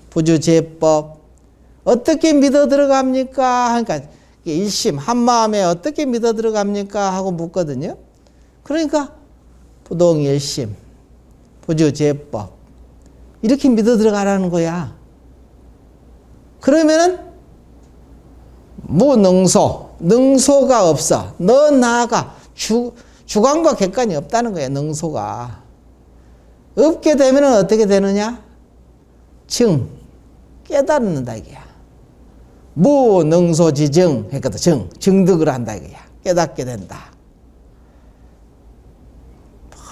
부주제법, 어떻게 믿어 들어갑니까? 하니까, 일심, 한 마음에 어떻게 믿어 들어갑니까? 하고 묻거든요. 그러니까, 부동일심, 부주제법, 이렇게 믿어 들어가라는 거야. 그러면은, 무능소, 능소가 없어. 너 나아가. 주관과 객관이 없다는 거야, 능소가. 없게 되면 어떻게 되느냐? 깨닫는다, 이게야. 무능소지증, 했거든. 증득을 한다, 이거야. 깨닫게 된다.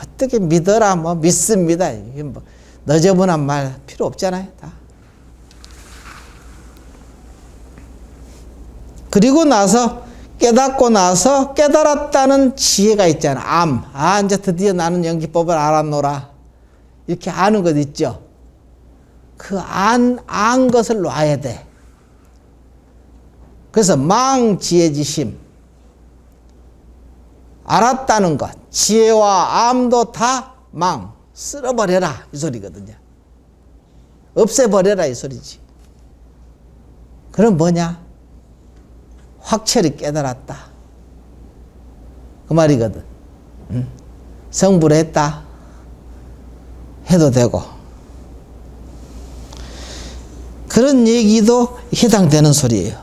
어떻게 믿어라, 뭐, 믿습니다. 이게 뭐, 너저분한 말 필요 없잖아요, 다. 그리고 나서, 깨닫고 나서 깨달았다는 지혜가 있잖아. 이제 드디어 나는 연기법을 알았노라. 이렇게 아는 것 있죠. 그 안 것을 놔야 돼. 그래서 망지혜지심. 알았다는 것. 지혜와 암도 다 쓸어버려라. 이 소리거든요. 없애버려라. 이 소리지. 그럼 뭐냐? 확철이 깨달았다. 그 말이거든. 성불했다. 해도 되고. 그런 얘기도 해당되는 소리예요.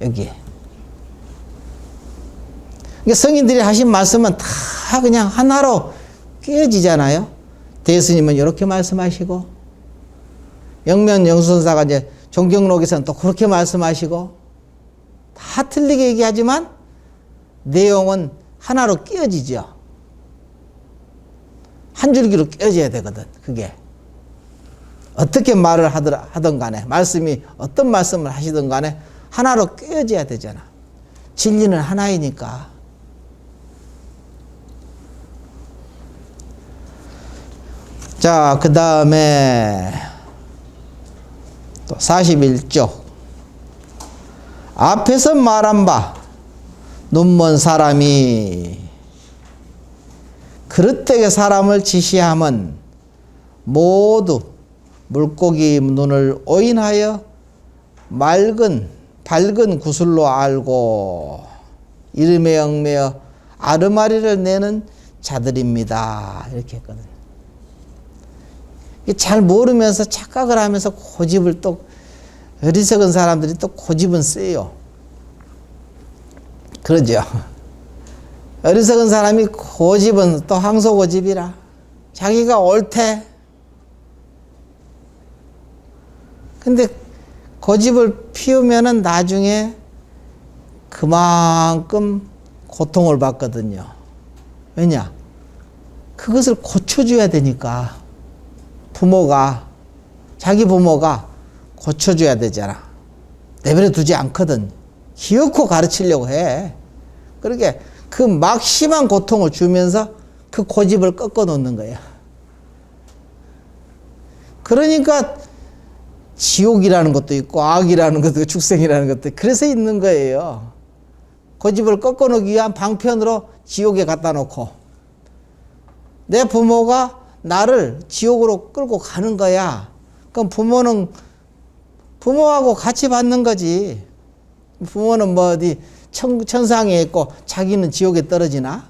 여기에. 그러니까 성인들이 하신 말씀은 다 그냥 하나로 깨어지잖아요. 대스님은 이렇게 말씀하시고, 영면 영수선사가 이제 종경록에서는 또 그렇게 말씀하시고, 다 틀리게 얘기하지만 내용은 하나로 끼어지죠. 한 줄기로 끼어져야 되거든. 그게 어떻게 말을 하든 간에, 말씀이 어떤 말씀을 하시든 간에 하나로 끼어져야 되잖아. 진리는 하나이니까. 자, 그 다음에 또 41쪽. 앞에서 말한 바 눈먼 사람이 그릇되게 사람을 지시함은 모두 물고기 눈을 오인하여 밝은 구슬로 알고 이름에 얽매여 아르마리를 내는 자들입니다. 이렇게 했거든요. 잘 모르면서 착각을 하면서 고집을 또, 어리석은 사람들이 또 고집은 세요. 그러죠. 어리석은 사람이 고집은 또 항소고집이라. 자기가 옳대. 근데 고집을 피우면은 나중에 그만큼 고통을 받거든요. 왜냐? 그것을 고쳐줘야 되니까. 자기 부모가 고쳐줘야 되잖아. 내버려 두지 않거든. 기어코 가르치려고 해. 그러게 그 막심한 고통을 주면서 그 고집을 꺾어 놓는 거야. 그러니까 지옥이라는 것도 있고 악이라는 것도 있고 축생이라는 것도 있고 그래서 있는 거예요. 고집을 꺾어 놓기 위한 방편으로 지옥에 갖다 놓고 내 부모가 나를 지옥으로 끌고 가는 거야. 그럼 부모는 부모하고 같이 받는 거지. 부모는 뭐 어디 천상에 있고 자기는 지옥에 떨어지나?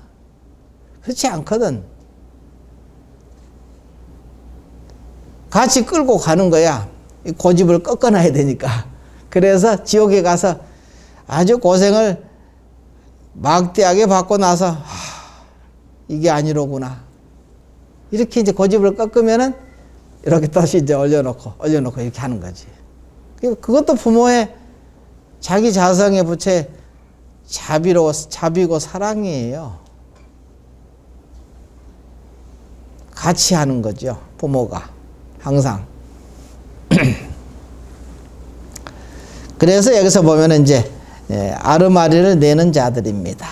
그렇지 않거든. 같이 끌고 가는 거야. 고집을 꺾어놔야 되니까. 그래서 지옥에 가서 아주 고생을 막대하게 받고 나서 이게 아니로구나. 이렇게 이제 고집을 꺾으면은 이렇게 다시 이제 올려놓고 이렇게 하는 거지. 그것도 부모의 자기 자성의 부채 자비고 사랑이에요. 같이 하는 거죠. 부모가 항상. 그래서 여기서 보면은 이제 아르마리를 내는 자들입니다.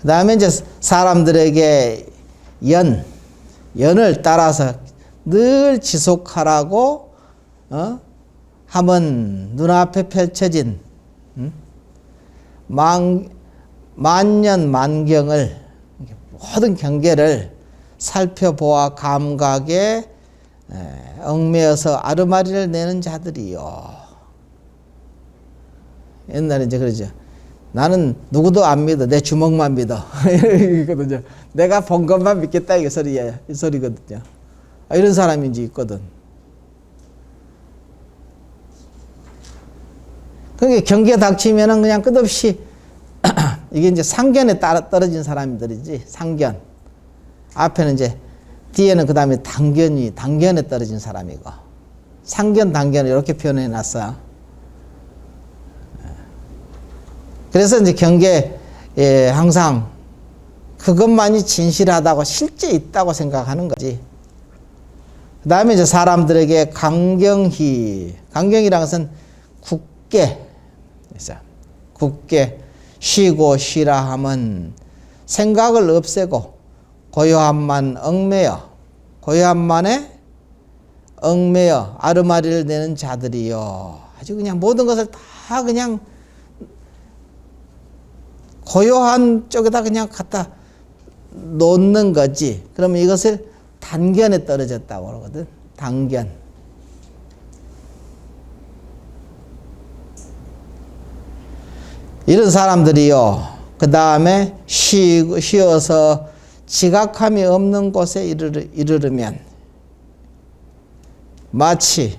그 다음에 이제 사람들에게 연을 따라서 늘 지속하라고 하면 눈앞에 펼쳐진 만년 만경을 모든 경계를 살펴보아 감각에 얽매여서 아르마리를 내는 자들이요. 옛날에 이제 그러죠. 나는 누구도 안 믿어. 내 주먹만 믿어. 이거든요. 내가 본 것만 믿겠다. 이 소리예요. 이 소리거든요. 이런 사람이 이제 있거든. 그게 경계 닥치면은 그냥 끝없이 이게 이제 상견에 따라 떨어진 사람들이지. 상견. 앞에는 이제 뒤에는 그 다음에 당견에 떨어진 사람이고. 상견, 당견을 이렇게 표현해 놨어요. 그래서 이제 경계에 항상 그것만이 진실하다고 실제 있다고 생각하는 거지. 그 다음에 이제 사람들에게 강경이라는 것은 굳게 쉬고 쉬라 함은 생각을 없애고 고요함만에 얽매여 아르마리를 내는 자들이요. 아주 그냥 모든 것을 다 그냥 고요한 쪽에다 그냥 갖다 놓는 거지. 그러면 이것을 단견에 떨어졌다고 그러거든. 단견. 이런 사람들이요. 그 다음에 쉬어서 지각함이 없는 곳에 이르르면 마치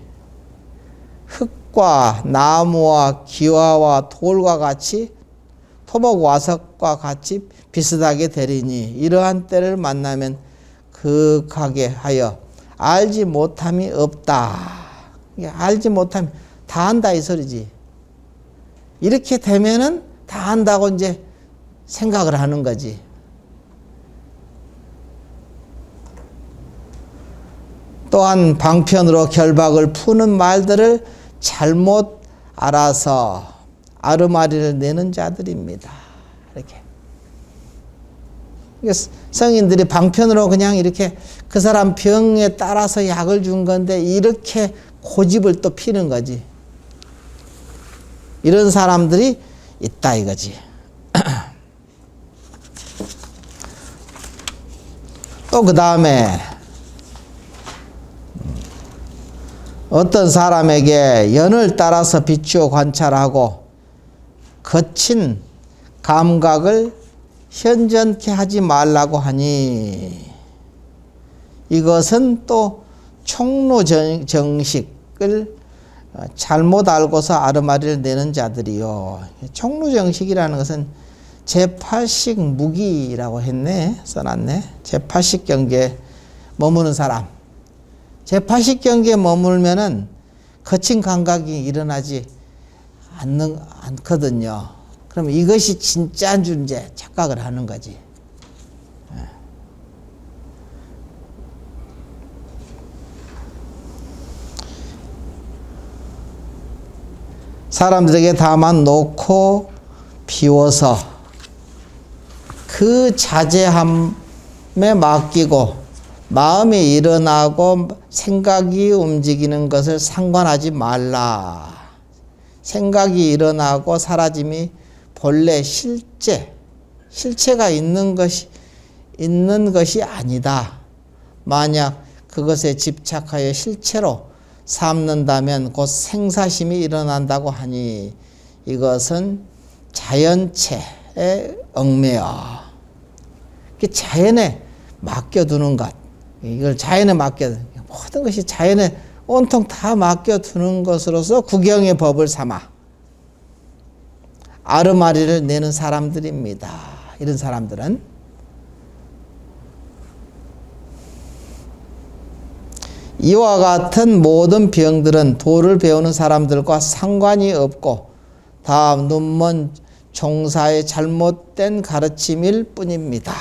흙과 나무와 기와와 돌과 같이 토목 와석과 같이 비슷하게 되리니 이러한 때를 만나면 극하게 하여 알지 못함이 없다. 알지 못함이 다 안다 이 소리지. 이렇게 되면은 다 안다고 이제 생각을 하는 거지. 또한 방편으로 결박을 푸는 말들을 잘못 알아서 아르마리를 내는 자들입니다. 이렇게. 성인들이 방편으로 그냥 이렇게 그 사람 병에 따라서 약을 준 건데 이렇게 고집을 또 피는 거지. 이런 사람들이 있다 이거지. 또 그 다음에 어떤 사람에게 연을 따라서 비추어 관찰하고 거친 감각을 현전케 하지 말라고 하니 이것은 또 총로 정식을 잘못 알고서 아르마리를 내는 자들이요. 총로 정식이라는 것은 제8식 무기라고 했네. 써놨네. 제8식 경계에 머무는 사람. 제8식 경계에 머물면은 거친 감각이 일어나지 않거든요. 그럼 이것이 진짜인 줄 이제 착각을 하는 거지. 사람들에게 다만 놓고 비워서 그 자제함에 맡기고 마음이 일어나고 생각이 움직이는 것을 상관하지 말라. 생각이 일어나고 사라짐이 본래 실체가 있는 것이 아니다. 만약 그것에 집착하여 실체로 삼는다면 곧 생사심이 일어난다고 하니 이것은 자연체에 얽매여. 자연에 맡겨두는 것. 이걸 자연에 모든 것이 자연에 온통 다 맡겨두는 것으로서 구경의 법을 삼아 아르마리를 내는 사람들입니다. 이런 사람들은 이와 같은 모든 병들은 도를 배우는 사람들과 상관이 없고 다 눈먼 종사의 잘못된 가르침일 뿐입니다.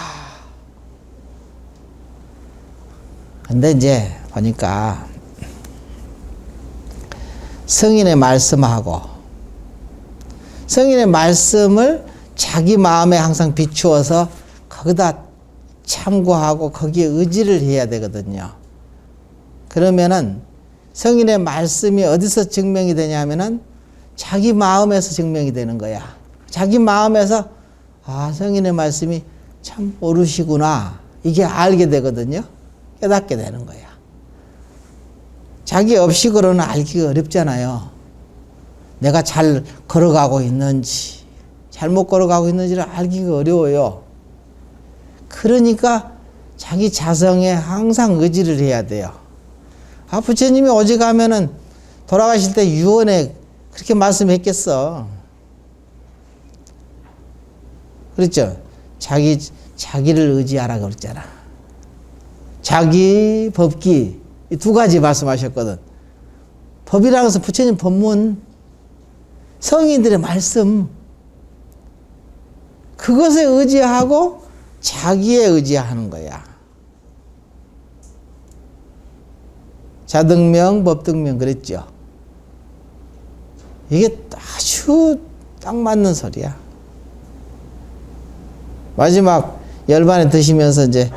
근데 이제 보니까 성인의 말씀하고 성인의 말씀을 자기 마음에 항상 비추어서 거기다 참고하고 거기에 의지를 해야 되거든요. 그러면은 성인의 말씀이 어디서 증명이 되냐면은 자기 마음에서 증명이 되는 거야. 자기 마음에서 아, 성인의 말씀이 참 옳으시구나. 이게 알게 되거든요. 깨닫게 되는 거야. 자기 업식으로는 알기가 어렵잖아요. 내가 잘 걸어가고 있는지, 잘못 걸어가고 있는지를 알기가 어려워요. 그러니까 자기 자성에 항상 의지를 해야 돼요. 아, 부처님이 어제 가면은 돌아가실 때 유언에 그렇게 말씀했겠어. 그렇죠? 자기를 의지하라고 그랬잖아. 자기, 법기, 이 두 가지 말씀하셨거든. 법이라고 해서 부처님 법문, 성인들의 말씀, 그것에 의지하고 자기에 의지하는 거야. 자등명, 법등명 그랬죠. 이게 아주 딱 맞는 소리야. 마지막 열반에 드시면서 이제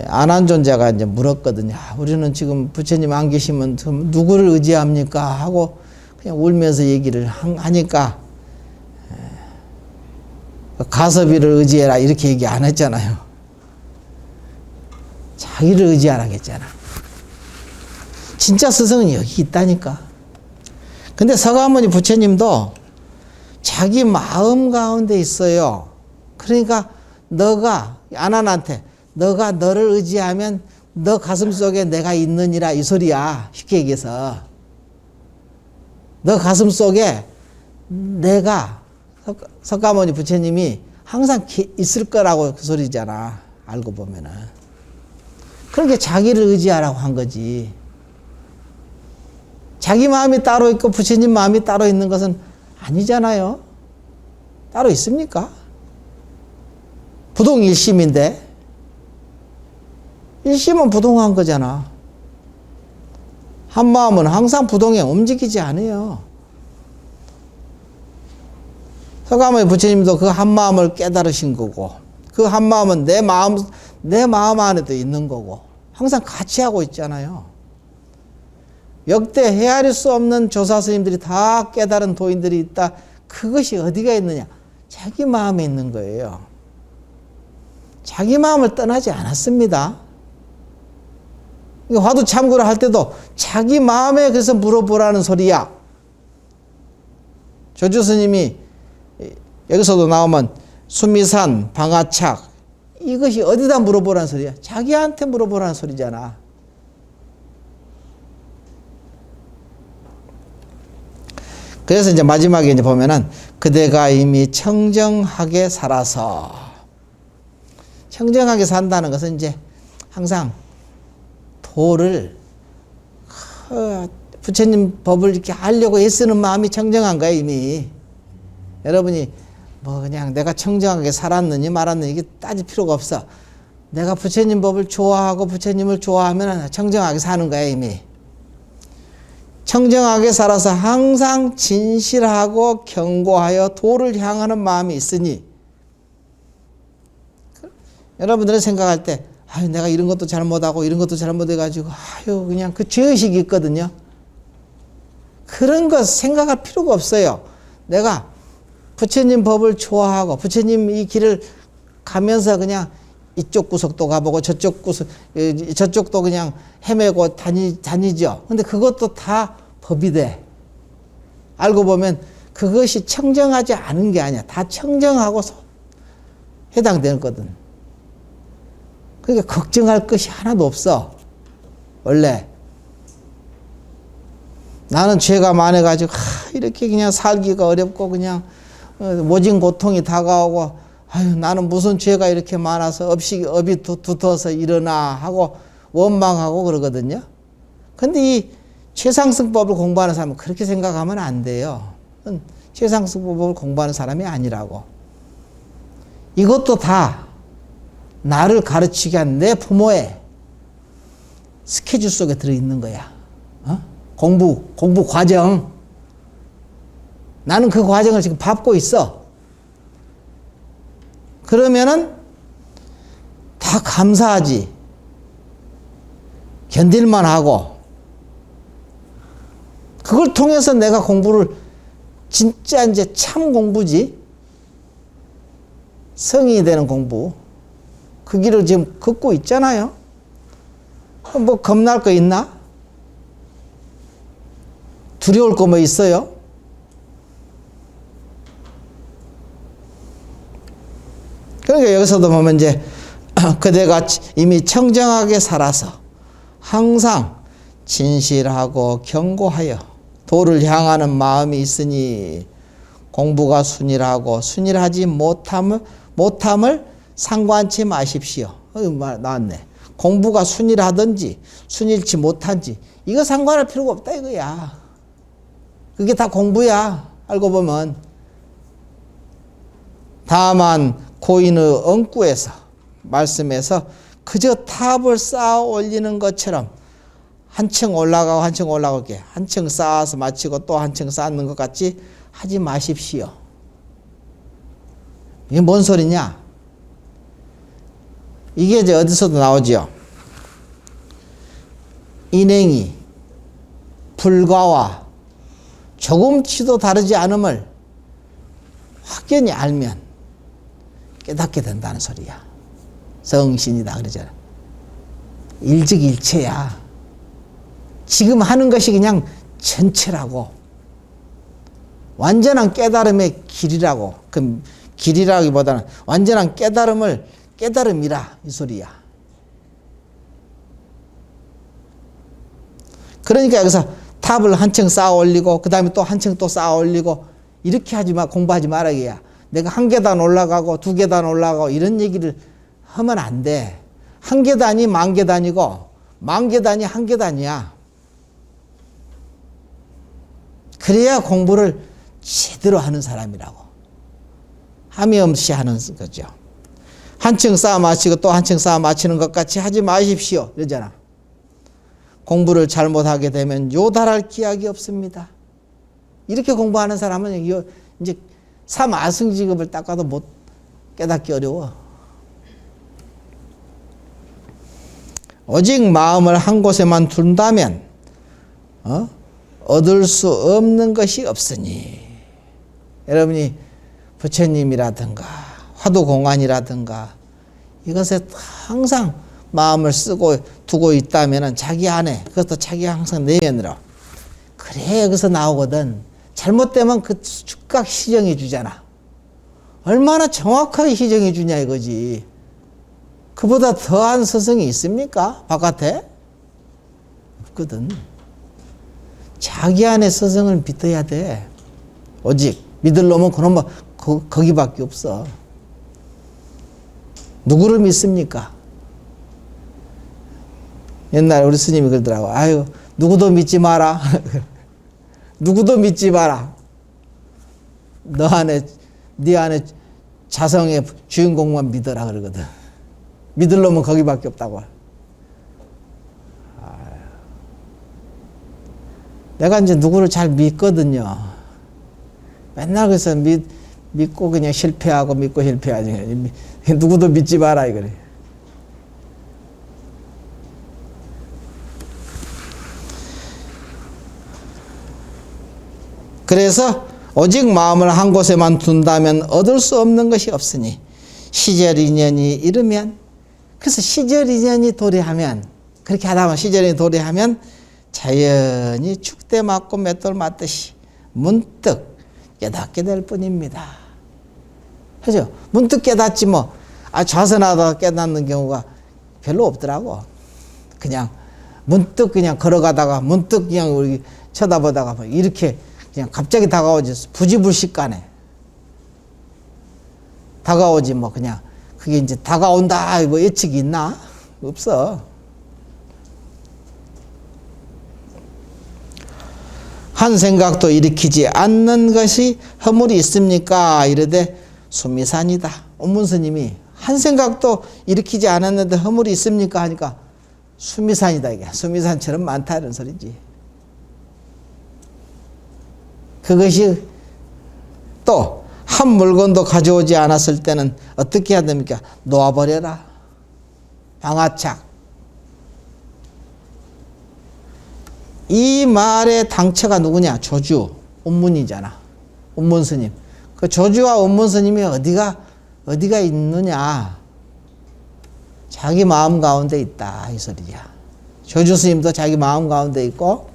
안한존자가 이제 물었거든요. 우리는 지금 부처님 안 계시면 누구를 의지합니까? 하고 그냥 울면서 얘기를 하니까 가섭이를 의지해라 이렇게 얘기 안 했잖아요. 자기를 의지하라 했잖아. 진짜 스승은 여기 있다니까. 근데 서가모니 부처님도 자기 마음 가운데 있어요. 그러니까 너가 안한한테 너가 너를 의지하면 너 가슴 속에 내가 있느니라 이 소리야. 쉽게 얘기해서 너 가슴 속에 내가 석가모니 부처님이 항상 있을 거라고 그 소리잖아. 알고 보면은. 그렇게 자기를 의지하라고 한 거지. 자기 마음이 따로 있고 부처님 마음이 따로 있는 것은 아니잖아요. 따로 있습니까? 부동 일심인데 일심은 부동한 거잖아. 한 마음은 항상 부동에 움직이지 않아요. 서가모니 부처님도 그 한 마음을 깨달으신 거고 그 한 마음은 내 마음 안에도 있는 거고 항상 같이 하고 있잖아요. 역대 헤아릴 수 없는 조사 스님들이 다 깨달은 도인들이 있다. 그것이 어디가 있느냐? 자기 마음에 있는 거예요. 자기 마음을 떠나지 않았습니다. 화두 참고를 할 때도 자기 마음에 그래서 물어보라는 소리야. 조주 스님이 여기서도 나오면 수미산, 방아착 이것이 어디다 물어보라는 소리야? 자기한테 물어보라는 소리잖아. 그래서 이제 마지막에 이제 보면은 그대가 이미 청정하게 살아서 청정하게 산다는 것은 이제 항상 도를 부처님 법을 이렇게 하려고 애쓰는 마음이 청정한 거야 이미. 여러분이 뭐 그냥 내가 청정하게 살았느니 말았느니 이게 따질 필요가 없어. 내가 부처님 법을 좋아하고 부처님을 좋아하면 청정하게 사는 거야 이미. 청정하게 살아서 항상 진실하고 견고하여 도를 향하는 마음이 있으니 여러분들은 생각할 때 아유 내가 이런 것도 잘못하고 이런 것도 잘못해가지고 아유 그냥 그 죄의식이 있거든요. 그런 거 생각할 필요가 없어요. 내가 부처님 법을 좋아하고 부처님 이 길을 가면서 그냥 이쪽 구석도 가보고 저쪽도 그냥 헤매고 다니죠. 근데 그것도 다 법이 돼. 알고 보면 그것이 청정하지 않은 게 아니야. 다 청정하고 해당되는 거거든. 그러니까 걱정할 것이 하나도 없어. 원래 나는 죄가 많아가지고 이렇게 그냥 살기가 어렵고 그냥 모진 고통이 다가오고 아유 나는 무슨 죄가 이렇게 많아서 업이 두터워서 일어나 하고 원망하고 그러거든요. 근데 이 최상승법을 공부하는 사람은 그렇게 생각하면 안 돼요. 최상승법을 공부하는 사람이 아니라고. 이것도 다 나를 가르치게 한 내 부모의 스케줄 속에 들어있는 거야. 공부 과정. 나는 그 과정을 지금 밟고 있어. 그러면은 다 감사하지. 견딜만 하고. 그걸 통해서 내가 공부를 진짜 이제 참 공부지. 성인이 되는 공부. 그 길을 지금 걷고 있잖아요. 뭐 겁날 거 있나? 두려울 거 뭐 있어요? 그러니까 여기서도 보면 이제 그대가 이미 청정하게 살아서 항상 진실하고 견고하여 도를 향하는 마음이 있으니 공부가 순일하고 순일하지 못함을 상관치 마십시오. 나왔네. 공부가 순일하든지 순일치 못한지 이거 상관할 필요가 없다 이거야. 그게 다 공부야. 알고 보면. 다만 고인의 엉구에서 말씀에서 그저 탑을 쌓아 올리는 것처럼 한층 올라가고 한층 올라가게 한층 쌓아서 마치고 또 한층 쌓는 것 같이 하지 마십시오. 이게 뭔 소리냐? 이게 이제 어디서도 나오죠. 인행이 불과와 조금치도 다르지 않음을 확연히 알면 깨닫게 된다는 소리야. 성신이다 그러잖아. 일즉일체야. 지금 하는 것이 그냥 전체라고. 완전한 깨달음의 길이라고. 그 길이라기보다는 완전한 깨달음이라 이 소리야. 그러니까 여기서 탑을 한층 쌓아 올리고 그 다음에 또 한층 또 쌓아 올리고 이렇게 하지 마. 공부하지 마라 이거야. 내가 한 계단 올라가고 두 계단 올라가고 이런 얘기를 하면 안 돼. 한 계단이 만 계단이고 만 계단이 한 계단이야. 그래야 공부를 제대로 하는 사람이라고. 함이 없이 하는 거죠. 한층 쌓아 마치고 또 한층 쌓아 마치는 것 같이 하지 마십시오. 이러잖아. 공부를 잘못하게 되면 요달할 기약이 없습니다. 이렇게 공부하는 사람은 이제 삼아승지급을 닦아도 못 깨닫기 어려워. 오직 마음을 한 곳에만 둔다면 얻을 수 없는 것이 없으니. 여러분이 부처님이라든가 화두공안이라든가 이것에 항상 마음을 쓰고 두고 있다면 자기 안에 그것도 자기 항상 내면으로 그래 여기서 나오거든. 잘못되면 그 즉각 시정해 주잖아. 얼마나 정확하게 시정해 주냐 이거지. 그보다 더한 스승이 있습니까? 바깥에? 없거든. 자기 안에 스승을 믿어야 돼. 오직 믿을 놈은 그놈 거기밖에 없어. 누구를 믿습니까? 옛날에 우리 스님이 그러더라고. 아유 누구도 믿지 마라. 누구도 믿지 마라. 네 안에 자성의 주인공만 믿어라 그러거든. 믿을 놈은 거기밖에 없다고. 내가 이제 누구를 잘 믿거든요. 맨날 그래서 믿고 그냥 실패하고 믿고 실패하지. 누구도 믿지 마라 이거래. 그래서 오직 마음을 한 곳에만 둔다면 얻을 수 없는 것이 없으니 시절 인연이 이르면, 그래서 시절 인연이 도래하면, 그렇게 하다 보면 시절 인연이 도래하면 자연히 축대 맞고 맷돌 맞듯이 문득 깨닫게 될 뿐입니다. 그죠? 문득 깨닫지 뭐. 좌선하다가 깨닫는 경우가 별로 없더라고. 그냥 문득 그냥 걸어가다가 문득 그냥 우리 쳐다보다가 뭐 이렇게 그냥 갑자기 다가오지. 부지불식간에 다가오지 뭐. 그냥 그게 이제 다가온다 뭐 예측이 있나? 없어. 한 생각도 일으키지 않는 것이 허물이 있습니까? 이르되 수미산이다. 온문스님이 한 생각도 일으키지 않았는데 허물이 있습니까? 하니까 수미산이다. 이게 수미산처럼 많다 이런 소리지. 그것이 또 한 물건도 가져오지 않았을 때는 어떻게 해야 됩니까? 놓아버려라. 방아착. 이 말의 당처가 누구냐? 조주, 온문이잖아. 온문스님. 그 조주와 온문스님이 어디가 있느냐? 자기 마음 가운데 있다. 이 소리야. 조주 스님도 자기 마음 가운데 있고,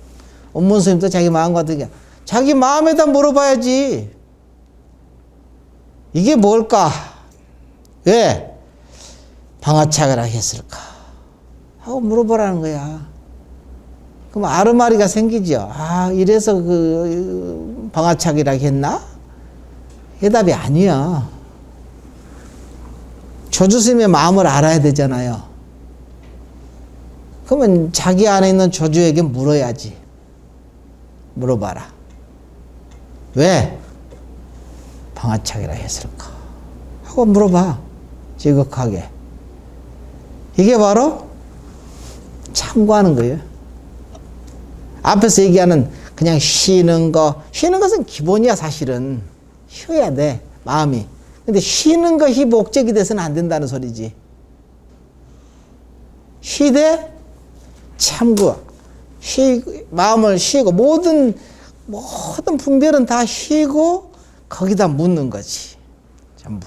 온문스님도 자기 마음 가운데 있고, 자기 마음에다 물어봐야지. 이게 뭘까? 왜 방아착을 했을까? 하고 물어보라는 거야. 그럼 아르마리가 생기죠. 아, 이래서 그 방아착이라 했나? 해답이 아니야. 조주스님의 마음을 알아야 되잖아요. 그러면 자기 안에 있는 조주에게 물어야지. 물어봐라. 왜 방아착이라 했을까? 하고 물어봐. 지극하게. 이게 바로 참고하는 거예요. 앞에서 얘기하는 그냥 쉬는 것은 기본이야. 사실은 쉬어야 돼, 마음이. 근데 쉬는 것이 목적이 돼서는 안 된다는 소리지. 쉬되 참고, 마음을 쉬고, 모든 분별은 다 쉬고 거기다 묻는 거지. 전부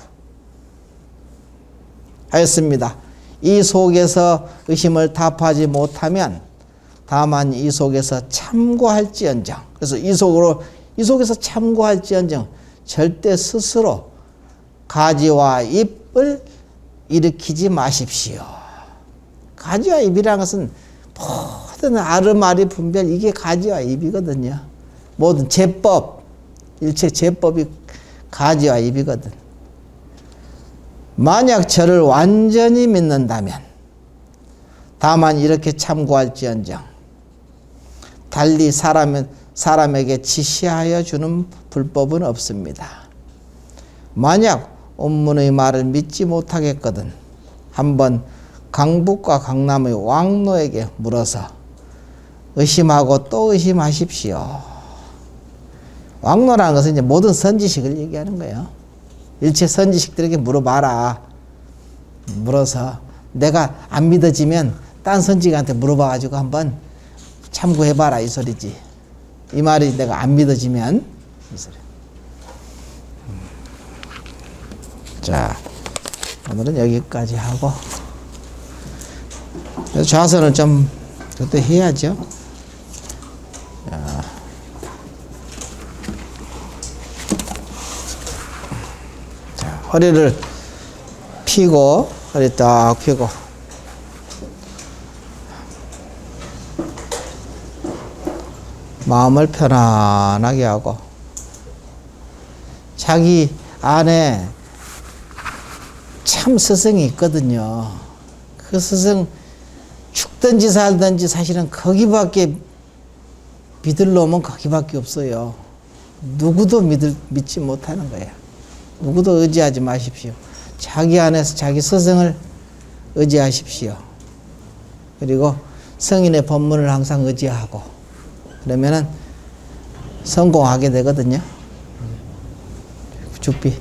하였습니다. 이 속에서 의심을 답하지 못하면 다만 이 속에서 참고할지언정. 그래서 이 속에서 참고할지언정 절대 스스로 가지와 잎을 일으키지 마십시오. 가지와 잎이라는 것은 모든 아르마리 분별, 이게 가지와 잎이거든요. 모든 제법, 일체 제법이 가지와 잎이거든. 만약 저를 완전히 믿는다면 다만 이렇게 참고할지언정 달리 사람에게 지시하여 주는 불법은 없습니다. 만약 온문의 말을 믿지 못하겠거든 한번 강북과 강남의 왕노에게 물어서 의심하고 또 의심하십시오. 왕노라는 것은 이제 모든 선지식을 얘기하는 거예요. 일체 선지식들에게 물어봐라. 물어서 내가 안 믿어지면 딴 선지식한테 물어봐가지고 한번 참고해봐라 이 소리지. 이 말이 내가 안 믿어지면 이 소리. 자, 오늘은 여기까지 하고 좌선을 좀 그때 해야죠. 자, 허리를 펴고 허리 딱 펴고 마음을 편안하게 하고 자기 안에 참 스승이 있거든요. 그 스승 죽든지 살든지 사실은 거기밖에 믿을 놈은 거기밖에 없어요. 누구도 믿지 못하는 거예요. 누구도 의지하지 마십시오. 자기 안에서 자기 스승을 의지하십시오. 그리고 성인의 법문을 항상 의지하고 그러면은 성공하게 되거든요. 죽비.